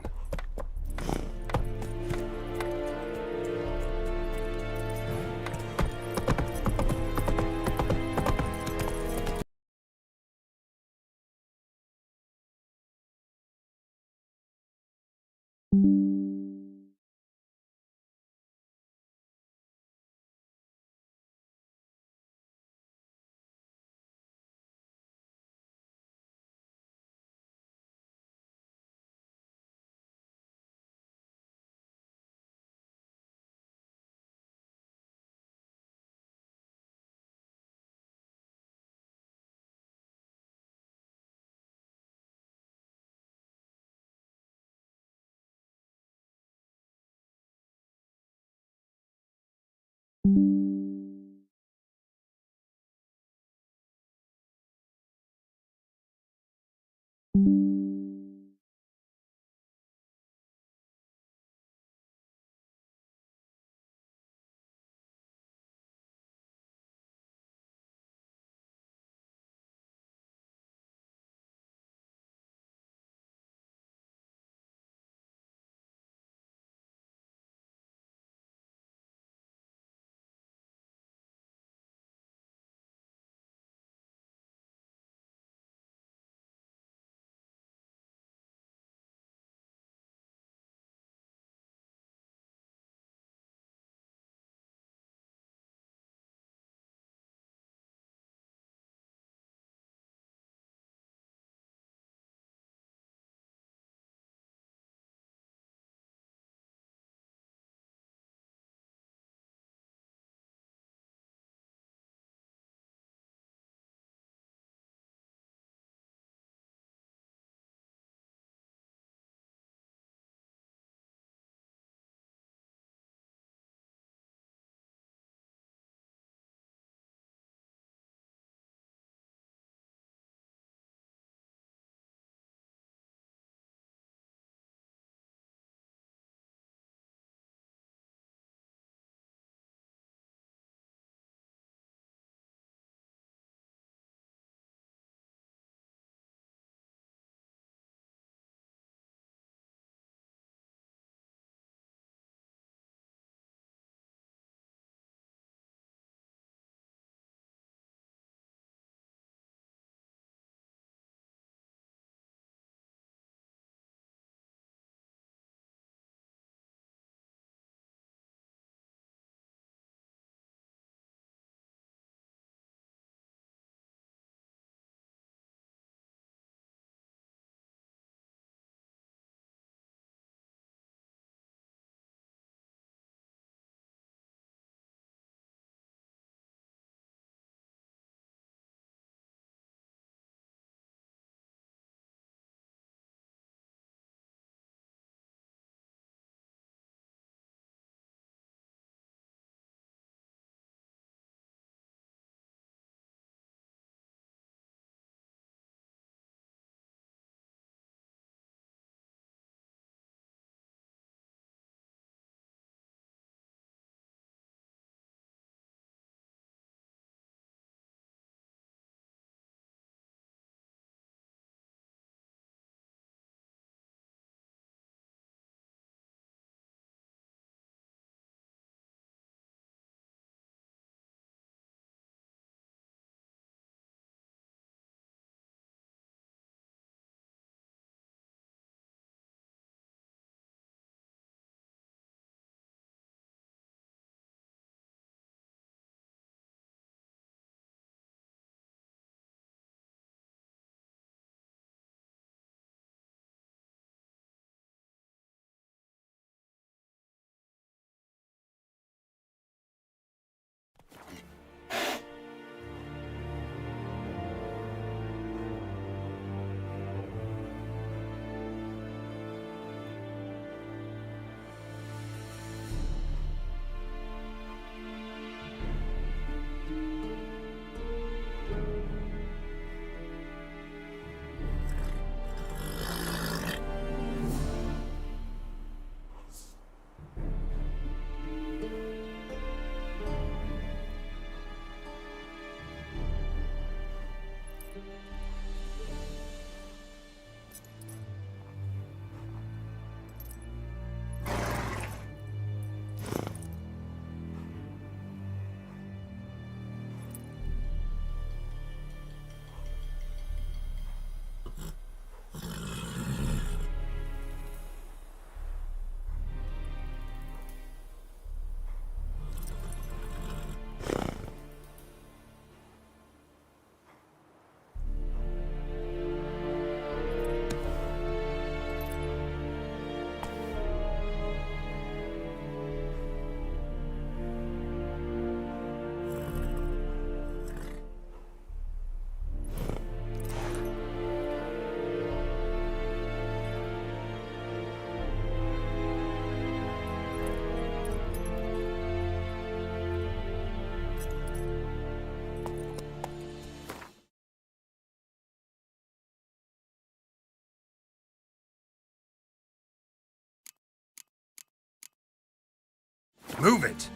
Move it!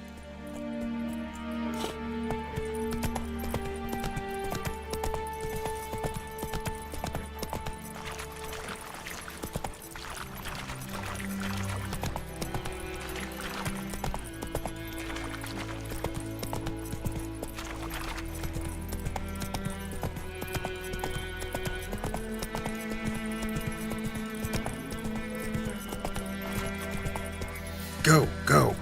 Go, go.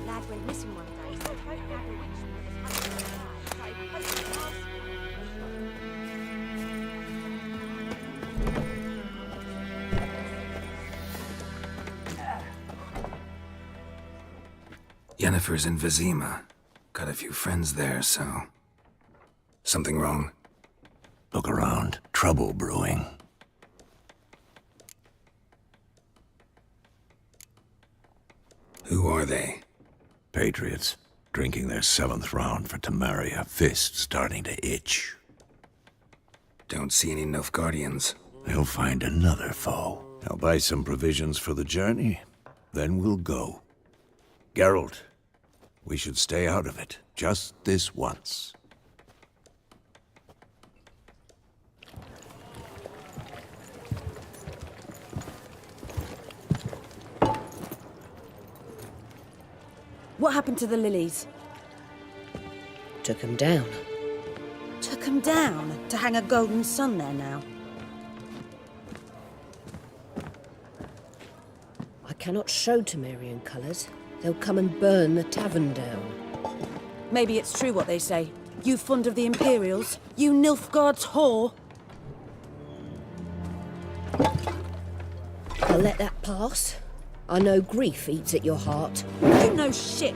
Lad went missing one day, so I don't know which one was hunting alive. So he posted last Yennefer's in Vizima. Got a few friends there, so... Something wrong? Look around. Trouble brewing. Who are they? Patriots. Drinking their 7th round for Temeria. Fist starting to itch. Don't see any Nilfgaardians. They'll find another foe. I'll buy some provisions for the journey. Then we'll go. Geralt, we should stay out of it. Just this once. What happened to the lilies? Took him down. Took them down to hang a golden sun there now. I cannot show Temerian colours. They'll come and burn the tavern down. Maybe it's true what they say. You fond of the Imperials? You Nilfgaard's whore? I'll let that pass. I know grief eats at your heart. You know shit.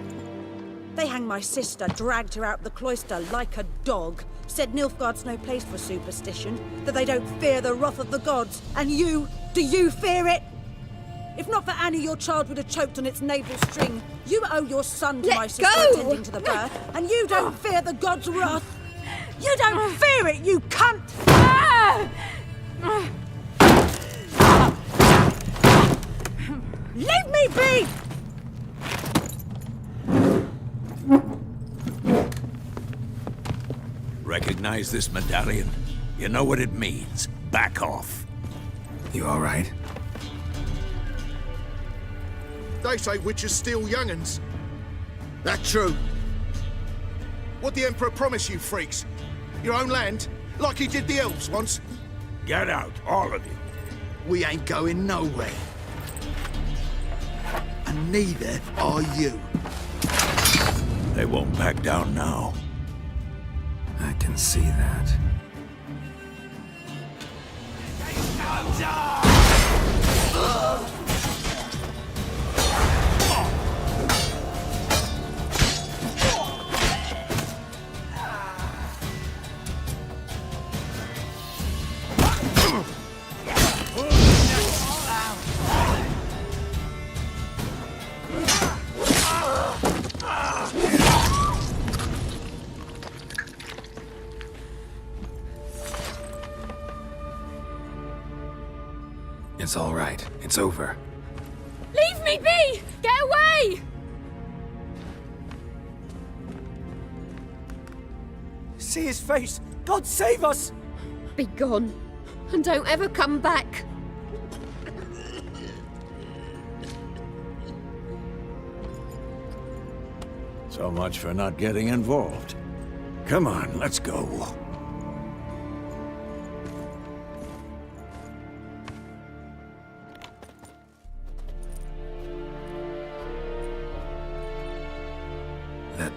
They hanged my sister, dragged her out the cloister like a dog. Said Nilfgaard's no place for superstition, that they don't fear the wrath of the gods. And you, do you fear it? If not for Annie, your child would have choked on its navel string. You owe your son to my sister attending to the birth, and you don't fear the gods' wrath. You don't fear it, you cunt! Leave me be! Recognize this medallion? You know what it means. Back off. You all right? They say witches steal young'uns. That true? What the Emperor promise you, freaks? Your own land? Like he did the elves once? Get out, all of you. We ain't going nowhere. And neither are you. They won't back down now. I can see that. It's all right. It's over. Leave me be! Get away! See his face! God save us! Be gone, and don't ever come back. So much for not getting involved. Come on, let's go.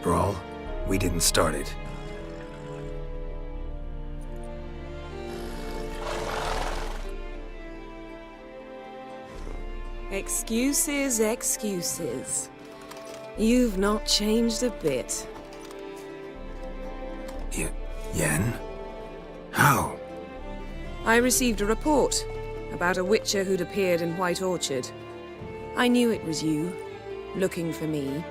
brawl, we didn't start it. Excuses, excuses. You've not changed a bit. Yen? How? I received a report about a witcher who'd appeared in White Orchard. I knew it was you, looking for me.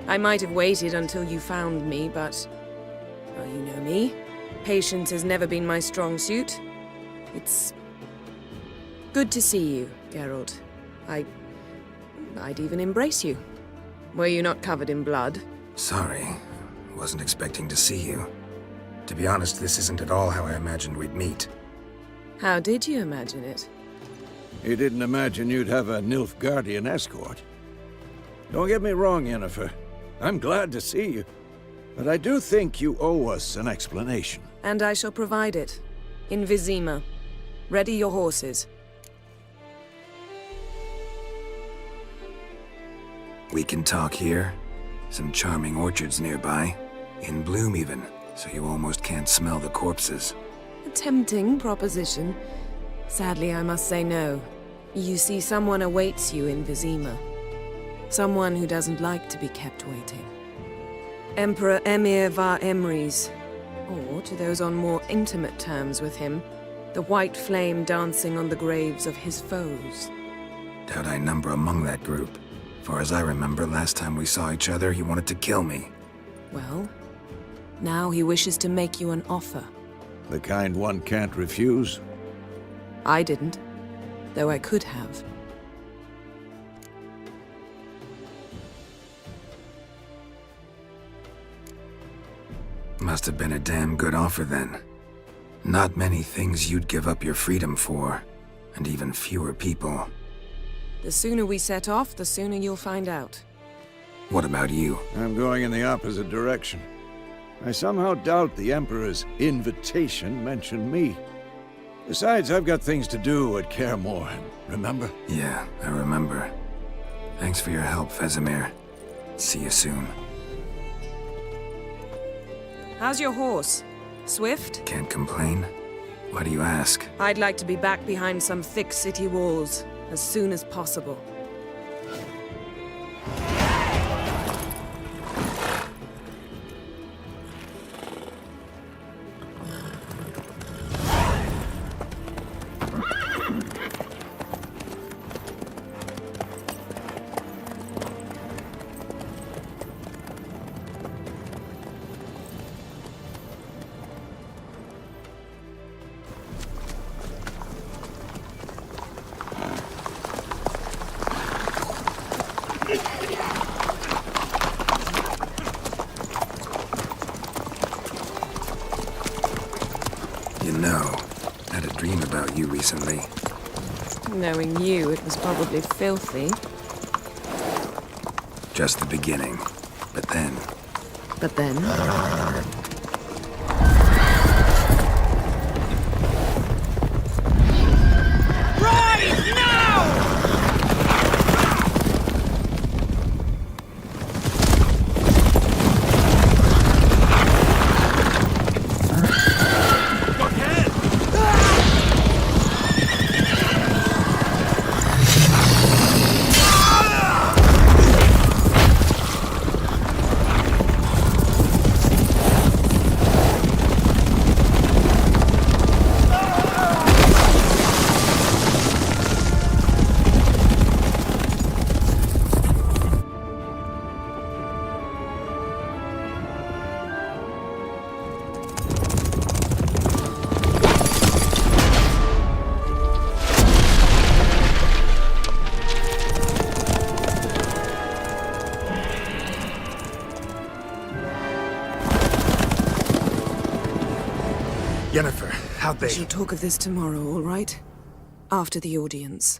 I might have waited until you found me, but... well, you know me. Patience has never been my strong suit. It's... good to see you, Geralt. I'd even embrace you. Were you not covered in blood? Sorry. Wasn't expecting to see you. To be honest, this isn't at all how I imagined we'd meet. How did you imagine it? You didn't imagine you'd have a Nilfgaardian escort. Don't get me wrong, Yennefer. I'm glad to see you. But I do think you owe us an explanation. And I shall provide it. In Vizima. Ready your horses. We can talk here. Some charming orchards nearby. In bloom even, so you almost can't smell the corpses. A tempting proposition. Sadly, I must say no. You see, someone awaits you in Vizima. Someone who doesn't like to be kept waiting. Emperor Emir var Emrys. Or, to those on more intimate terms with him, the white flame dancing on the graves of his foes. Doubt I number among that group. Far as I remember, last time we saw each other, he wanted to kill me. Well, now he wishes to make you an offer. The kind one can't refuse? I didn't, though I could have. Must have been a damn good offer then. Not many things you'd give up your freedom for, and even fewer people. The sooner we set off, the sooner you'll find out. What about you? I'm going in the opposite direction. I somehow doubt the Emperor's invitation mentioned me. Besides, I've got things to do at Kaer Morhen, remember? Yeah, I remember. Thanks for your help, Vesemir. See you soon. How's your horse? Swift? Can't complain. Why do you ask? I'd like to be back behind some thick city walls as soon as possible. You know, I had a dream about you recently. Knowing you, it was probably filthy. Just the beginning. But then... But then? Rise now! Yennefer, how'd they... We shall talk of this tomorrow, all right? After the audience.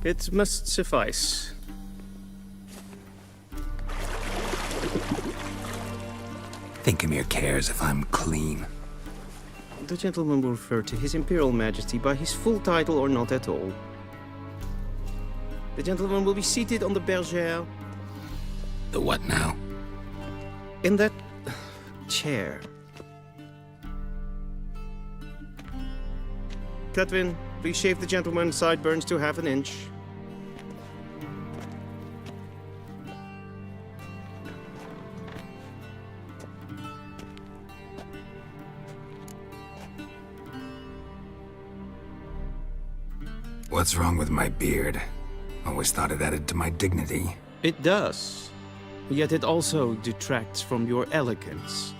It must suffice. Thinkamere cares if I'm clean. The gentleman will refer to His Imperial Majesty by his full title or not at all. The gentleman will be seated on the bergère. The what now? In that chair. Catwin, please shave the gentleman's sideburns to half an inch. What's wrong with my beard? Always thought it added to my dignity. It does. Yet it also detracts from your elegance.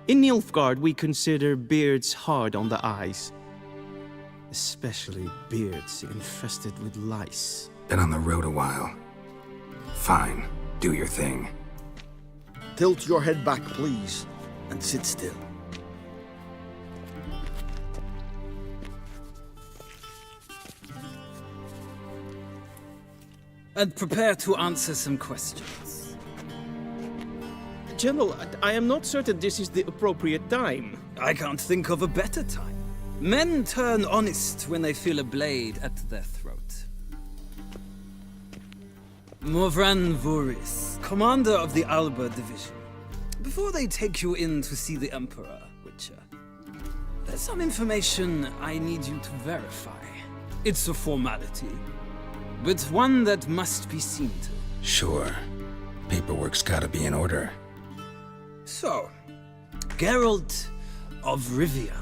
In Nilfgaard, we consider beards hard on the eyes. Especially beards infested with lice. Been on the road a while. Fine, do your thing. Tilt your head back, please, and sit still. And prepare to answer some questions. General, I am not certain this is the appropriate time. I can't think of a better time. Men turn honest when they feel a blade at their throat. Morvran Voris, commander of the Alba Division. Before they take you in to see the Emperor, Witcher, there's some information I need you to verify. It's a formality, but one that must be seen to. Sure. Paperwork's gotta be in order. So, Geralt of Rivia.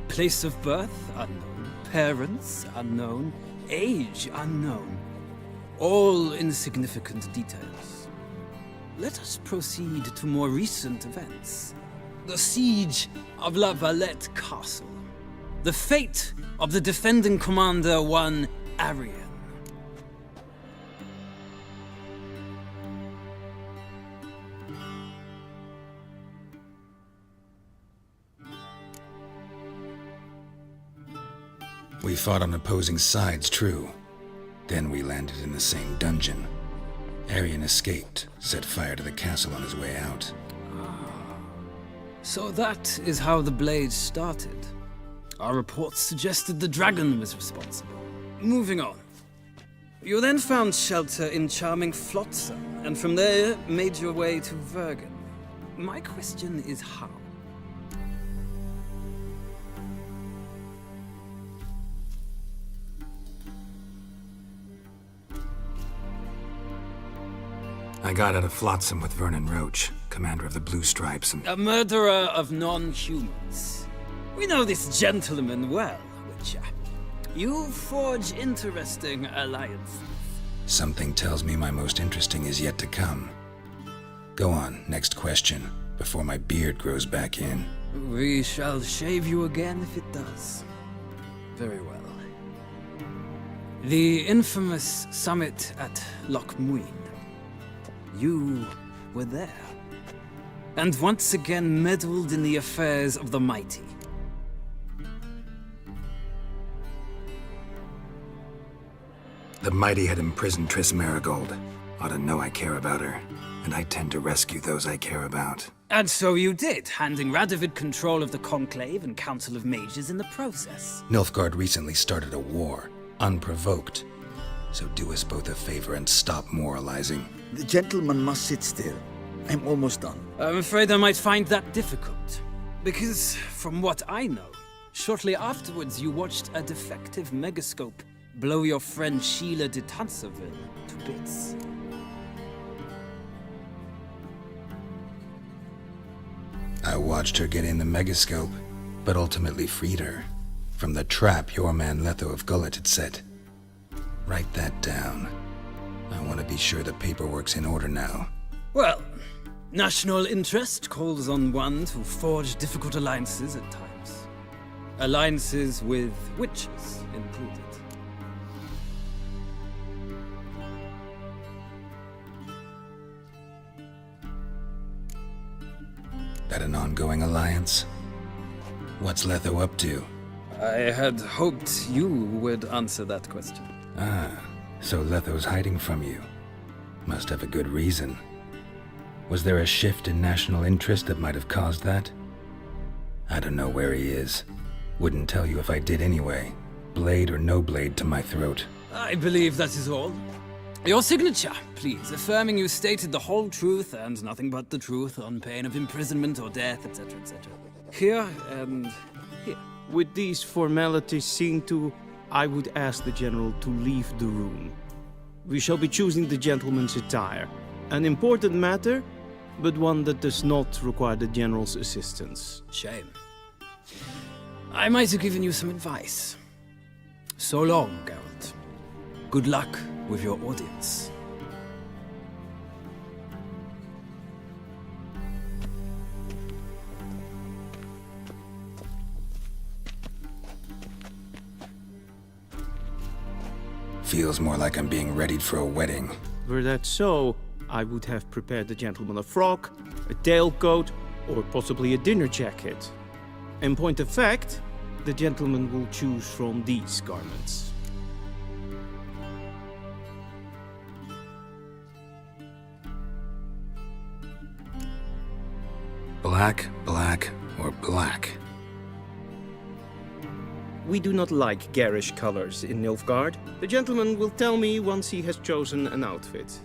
Place of birth unknown, parents unknown, age unknown. All insignificant details. Let us proceed to more recent events. The siege of La Valette Castle. The fate of the defending commander, one Arian. We fought on opposing sides, true. Then we landed in the same dungeon. Arian escaped, set fire to the castle on his way out. So that is how the Blade started. Our reports suggested the dragon was responsible. Moving on. You then found shelter in charming Flotsam, and from there made your way to Vergen. My question is how? I got out of Flotsam with Vernon Roach, commander of the Blue Stripes, and... A murderer of non-humans. We know this gentleman well, Witcher. You forge interesting alliances. Something tells me my most interesting is yet to come. Go on, next question, before my beard grows back in. We shall shave you again if it does. Very well. The infamous summit at Loch Muin. You were there. And once again meddled in the affairs of the mighty. The mighty had imprisoned Triss Marigold. Ought to know I care about her, and I tend to rescue those I care about. And so you did, handing Radovid control of the Conclave and Council of Mages in the process. Nilfgaard recently started a war, unprovoked. So do us both a favor and stop moralizing. The gentleman must sit still. I'm almost done. I'm afraid I might find that difficult. Because, from what I know, shortly afterwards you watched a defective megascope blow your friend Sheila de Tanserville to bits. I watched her get in the megascope, but ultimately freed her from the trap your man Letho of Gullet had set. Write that down. I want to be sure the paperwork's in order now. Well, national interest calls on one to forge difficult alliances at times. Alliances with witches included. That an ongoing alliance? What's Letho up to? I had hoped you would answer that question. Ah, so Letho's hiding from you. Must have a good reason. Was there a shift in national interest that might have caused that? I don't know where he is. Wouldn't tell you if I did anyway. Blade or no blade to my throat. I believe that is all. Your signature, please, affirming you stated the whole truth and nothing but the truth on pain of imprisonment or death, etc., etc. Here and here. With these formalities seen to, I would ask the General to leave the room. We shall be choosing the gentleman's attire. An important matter, but one that does not require the General's assistance. Shame. I might have given you some advice. So long, Geralt. Good luck with your audience. Feels more like I'm being readied for a wedding. Were that so, I would have prepared the gentleman a frock, a tailcoat, or possibly a dinner jacket. In point of fact, the gentleman will choose from these garments. Black, black, or black? We do not like garish colors in Nilfgaard. The gentleman will tell me once he has chosen an outfit.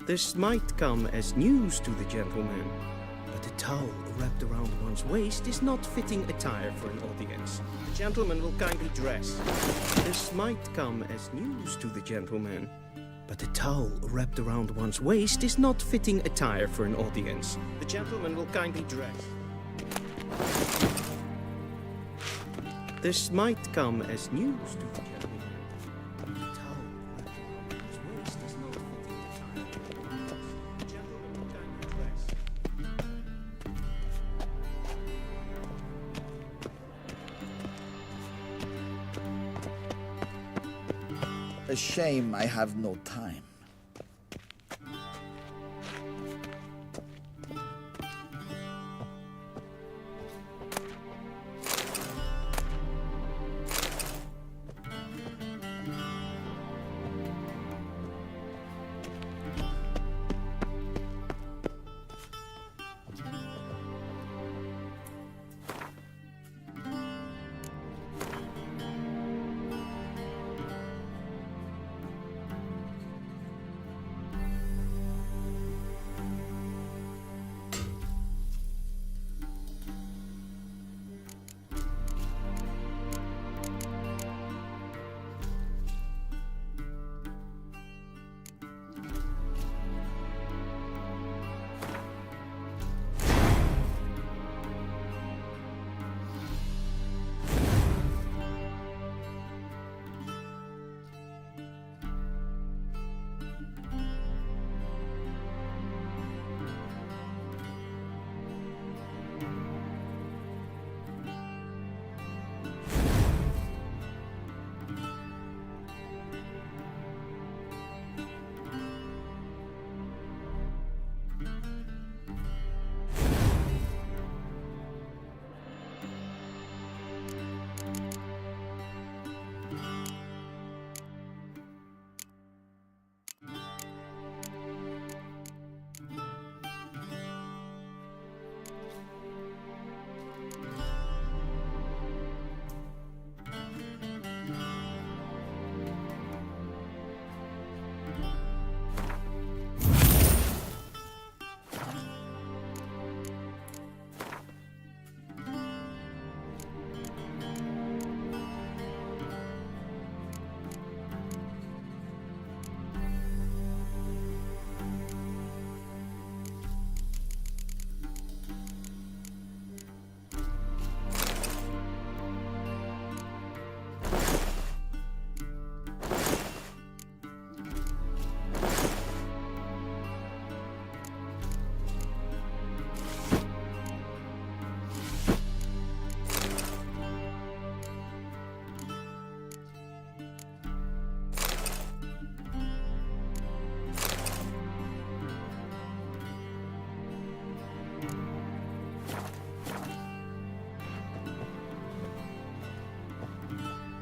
This might come as news to the gentleman, but a towel wrapped around one's waist is not fitting attire for an audience. The gentleman will kindly dress. This might come as news to the gentleman, but a towel wrapped around one's waist is not fitting attire for an audience. The gentleman will kindly dress. This might come as news to the gentleman. A shame I have no time.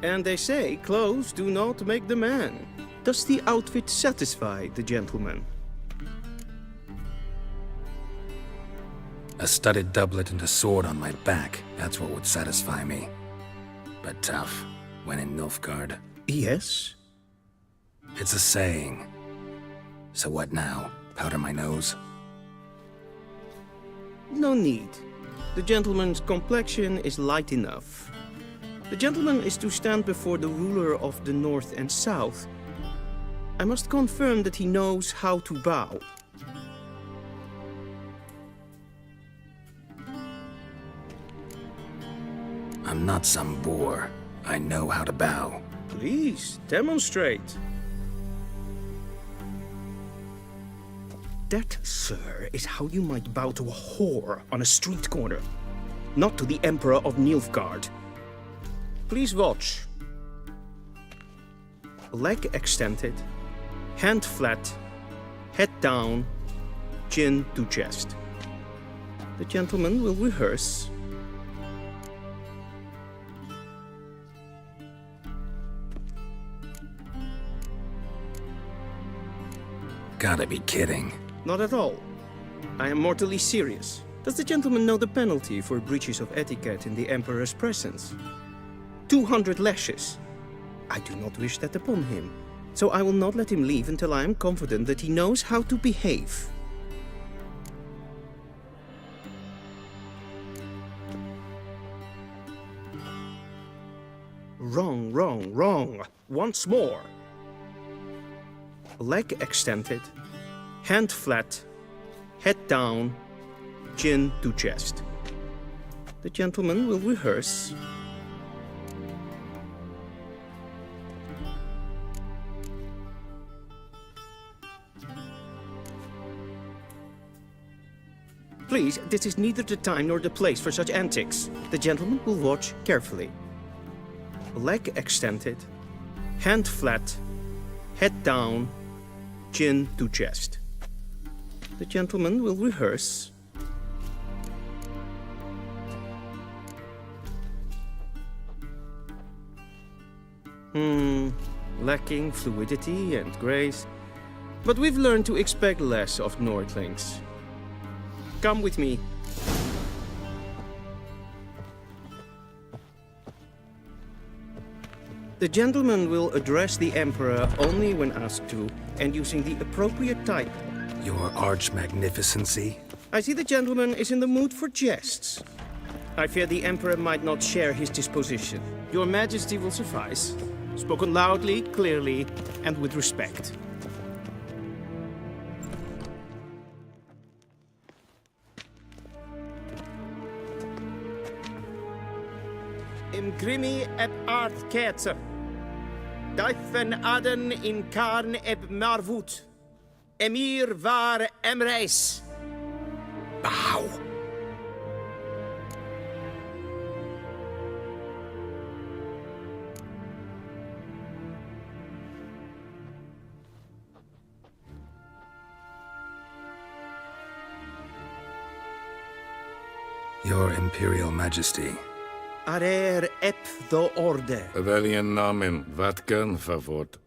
And they say clothes do not make the man. Does the outfit satisfy the gentleman? A studded doublet and a sword on my back, that's what would satisfy me. But tough, when in Nilfgaard. Yes? It's a saying. So what now? Powder my nose? No need. The gentleman's complexion is light enough. The gentleman is to stand before the ruler of the North and South. I must confirm that he knows how to bow. I'm not some boor. I know how to bow. Please, demonstrate. That, sir, is how you might bow to a whore on a street corner, not to the Emperor of Nilfgaard. Please watch. Leg extended, hand flat, head down, chin to chest. The gentleman will rehearse. Gotta be kidding. Not at all. I am mortally serious. Does the gentleman know the penalty for breaches of etiquette in the Emperor's presence? 200 lashes. I do not wish that upon him, so I will not let him leave until I am confident that he knows how to behave. Wrong, wrong, wrong. Once more. Leg extended, hand flat, head down, chin to chest. The gentleman will rehearse. Please, this is neither the time nor the place for such antics. The gentleman will watch carefully. Leg extended, hand flat, head down, chin to chest. The gentleman will rehearse. Lacking fluidity and grace. But we've learned to expect less of Nordlings. Come with me. The gentleman will address the Emperor only when asked to, and using the appropriate title. Your arch-magnificency? I see the gentleman is in the mood for jests. I fear the Emperor might not share his disposition. Your Majesty will suffice. Spoken loudly, clearly, and with respect. Imgrimi eb art ketzer. Duifen aden in karn eb marvut. Emir var emreis. Bow. Your Imperial Majesty. Arer ep do orde. Weljen namen, wat kan favort?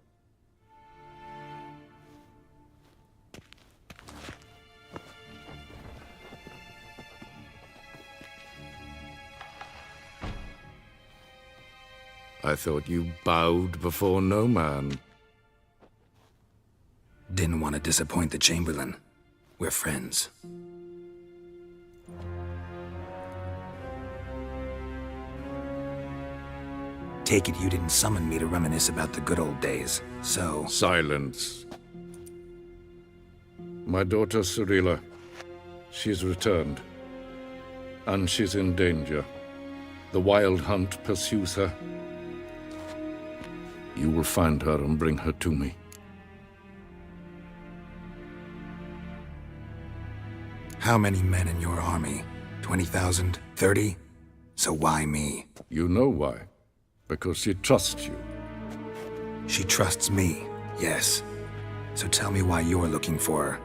I thought you bowed before no man. Didn't want to disappoint the Chamberlain. We're friends. Take it you didn't summon me to reminisce about the good old days, so... Silence. My daughter Cirilla, she's returned. And she's in danger. The Wild Hunt pursues her. You will find her and bring her to me. How many men in your army? 20,000? 30? So why me? You know why. Because she trusts you. She trusts me, yes. So tell me why you're looking for her.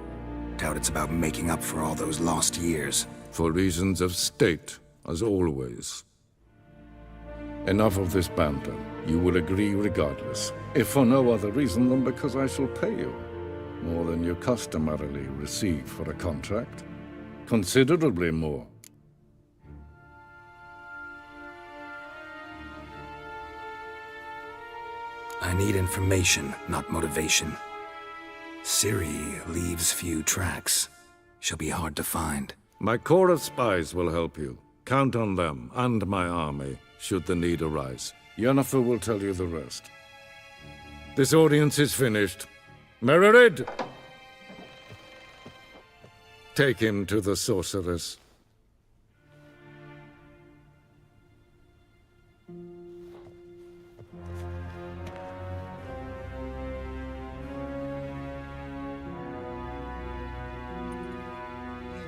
Doubt it's about making up for all those lost years. For reasons of state, as always. Enough of this banter. You will agree regardless, if for no other reason than because I shall pay you. More than you customarily receive for a contract. Considerably more. I need information, not motivation. Ciri leaves few tracks. She'll be hard to find. My corps of spies will help you. Count on them, and my army, should the need arise. Yennefer will tell you the rest. This audience is finished. Mererid! Take him to the sorceress.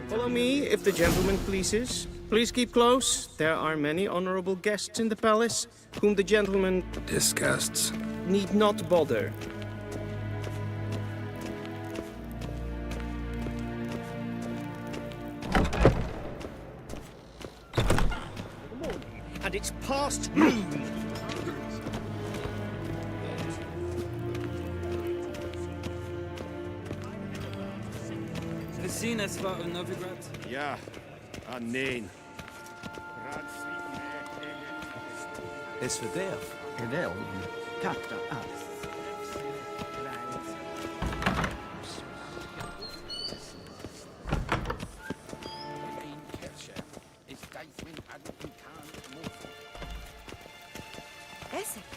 Follow me, if the gentleman pleases. Please keep close. There are many honorable guests in the palace, whom the gentleman disgusts. Need not bother. And it's past noon. Gezien es war in Novigrad? Ja, nee. Es verderf en elm kapte af.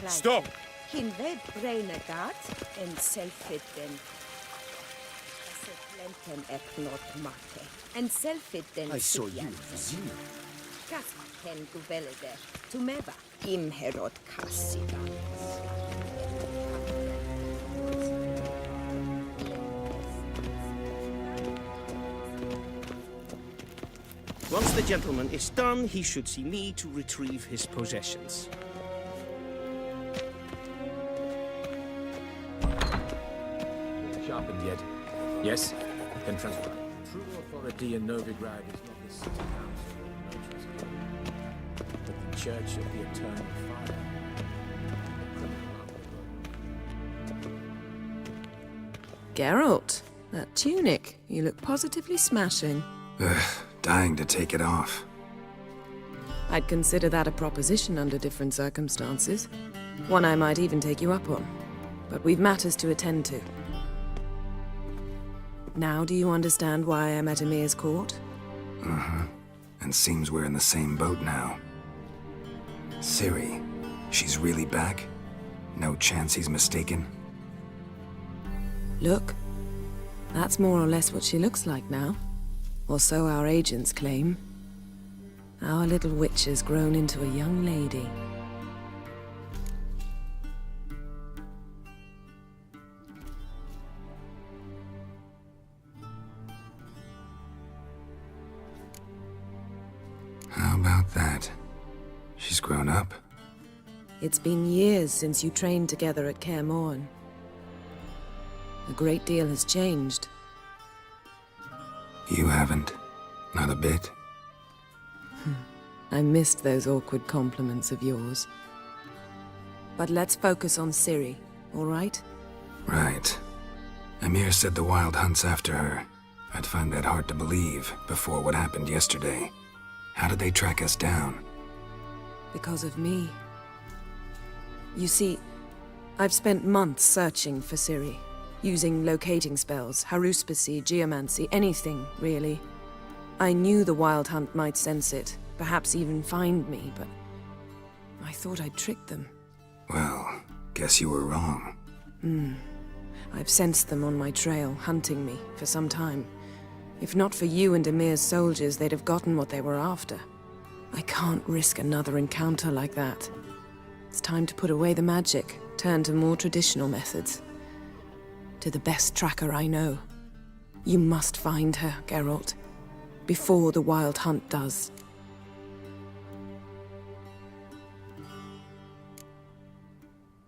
Stop! Hin ved Breinegat en selvfitten. Lenten eknot mate. En selvfitten. I saw you, Vizir. Kasken duvelede. Tumeva im herod kassidan. Once the gentleman is done, he should see me to retrieve his possessions. Sharpened yet? Yes? Then transfer. True authority in Novigrad is not the city council or notary's guild, but the Church of the Eternal Fire. Geralt, that tunic. You look positively smashing. Ugh, dying to take it off. I'd consider that a proposition under different circumstances. One I might even take you up on. But we've matters to attend to. Now do you understand why I'm at Emir's court? Uh-huh. And seems we're in the same boat now. Ciri, she's really back? No chance he's mistaken? Look, that's more or less what she looks like now. Or so our agents claim. Our little witch has grown into a young lady. How about that? She's grown up? It's been years since you trained together at Kaer Morhen. A great deal has changed. You haven't. Not a bit. I missed those awkward compliments of yours. But let's focus on Ciri, all right? Right. Emir said the Wild Hunt's after her. I'd find that hard to believe before what happened yesterday. How did they track us down? Because of me. You see, I've spent months searching for Ciri. Using locating spells, haruspicy, geomancy, anything, really. I knew the Wild Hunt might sense it, perhaps even find me, but I thought I'd tricked them. Well, guess you were wrong. I've sensed them on my trail, hunting me, for some time. If not for you and Emir's soldiers, they'd have gotten what they were after. I can't risk another encounter like that. It's time to put away the magic, turn to more traditional methods. To the best tracker I know. You must find her, Geralt. Before the Wild Hunt does.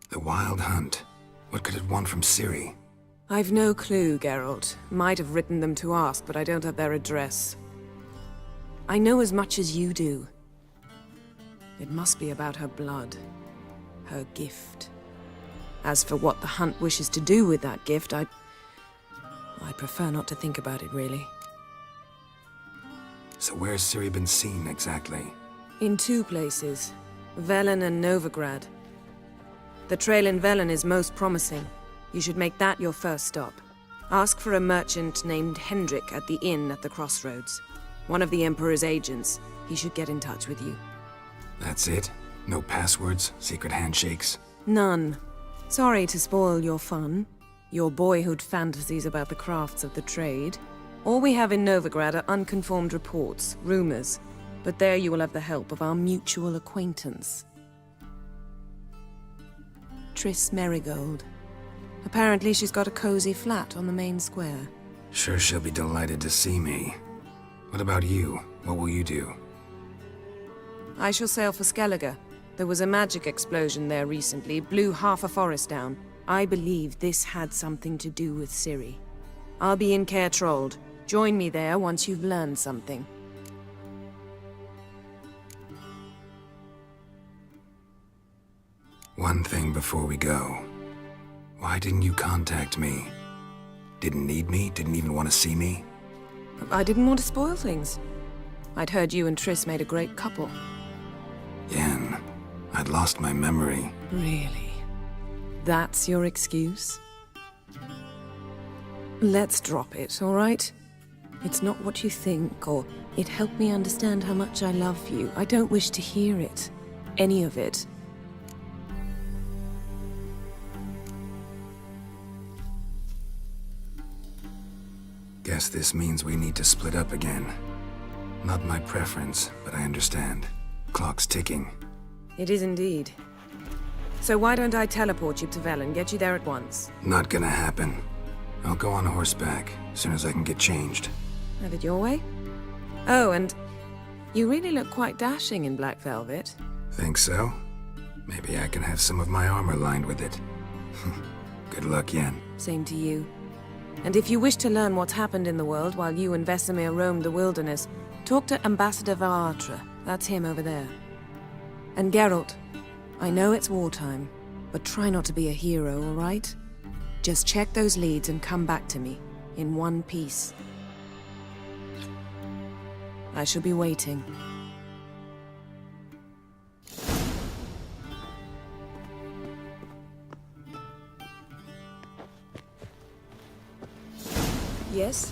The Wild Hunt? What could it want from Ciri? I've no clue, Geralt. Might have written them to ask, but I don't have their address. I know as much as you do. It must be about her blood. Her gift. As for what the Hunt wishes to do with that gift, I prefer not to think about it, really. So where's Ciri been seen, exactly? In 2 places. Velen and Novigrad. The trail in Velen is most promising. You should make that your first stop. Ask for a merchant named Hendrik at the inn at the crossroads. One of the Emperor's agents. He should get in touch with you. That's it? No passwords? Secret handshakes? None. Sorry to spoil your fun. Your boyhood fantasies about the crafts of the trade. All we have in Novigrad are unconfirmed reports, rumors. But there you will have the help of our mutual acquaintance. Triss Merigold. Apparently she's got a cozy flat on the main square. Sure she'll be delighted to see me. What about you? What will you do? I shall sail for Skellige. There was a magic explosion there recently, blew half a forest down. I believe this had something to do with Ciri. I'll be in Caer Trold. Join me there once you've learned something. One thing before we go. Why didn't you contact me? Didn't need me? Didn't even want to see me? I didn't want to spoil things. I'd heard you and Triss made a great couple. Yen, I'd lost my memory. Really? That's your excuse? Let's drop it, all right? It's not what you think, or it helped me understand how much I love you. I don't wish to hear it. Any of it. Guess this means we need to split up again. Not my preference, but I understand. Clock's ticking. It is indeed. So why don't I teleport you to Velen, get you there at once? Not gonna happen. I'll go on horseback, as soon as I can get changed. Have it your way? Oh, and you really look quite dashing in black velvet. Think so? Maybe I can have some of my armor lined with it. Good luck, Yen. Same to you. And if you wish to learn what's happened in the world while you and Vesemir roamed the wilderness, talk to Ambassador Varatra. That's him over there. And Geralt, I know it's wartime, but try not to be a hero, all right? Just check those leads and come back to me, in one piece. I shall be waiting. Yes?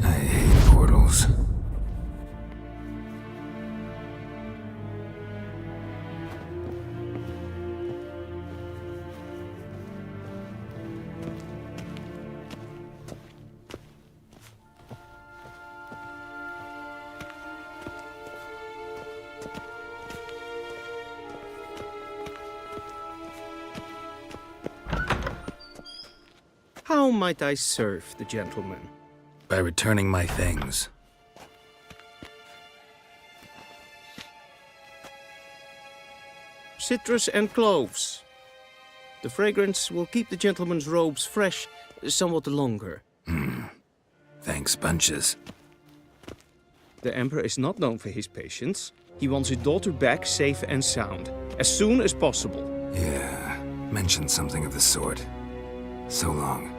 I hate portals. How might I serve the gentleman? By returning my things. Citrus and cloves. The fragrance will keep the gentleman's robes fresh somewhat longer. Thanks, bunches. The Emperor is not known for his patience. He wants his daughter back safe and sound, as soon as possible. Yeah, mentioned something of the sort. So long.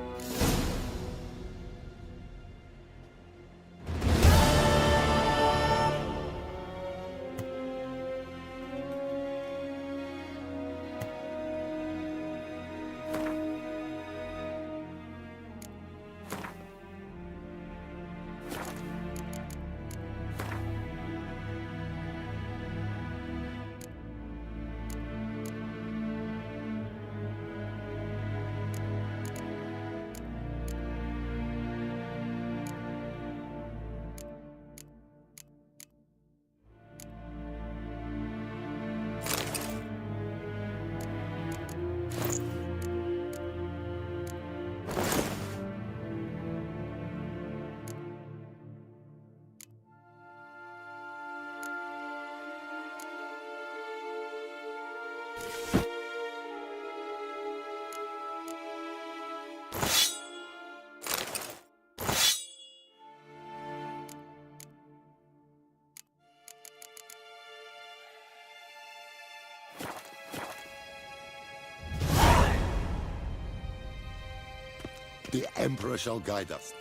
The Emperor shall guide us.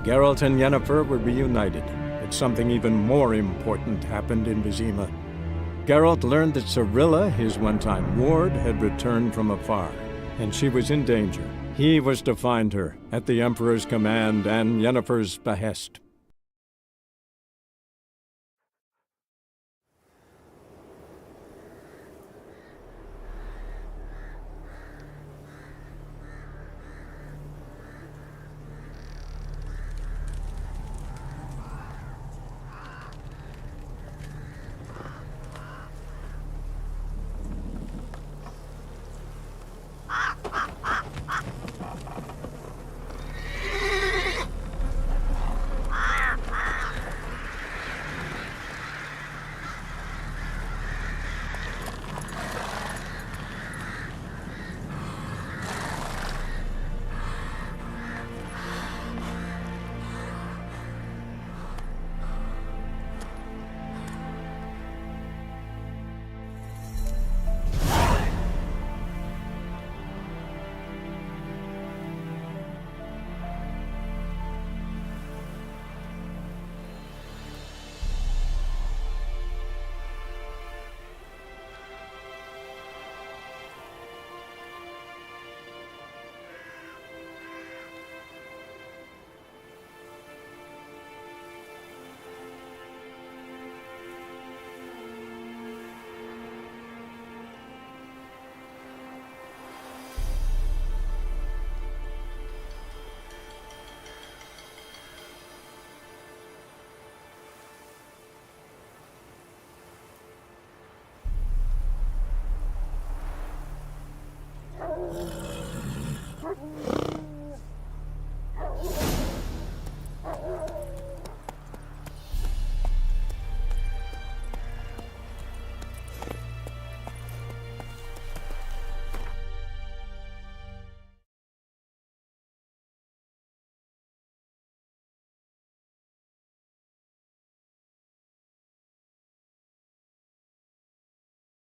Geralt and Yennefer were reunited, but something even more important happened in Vizima. Geralt learned that Cirilla, his one-time ward, had returned from afar, and she was in danger. He was to find her, at the Emperor's command and Yennefer's behest.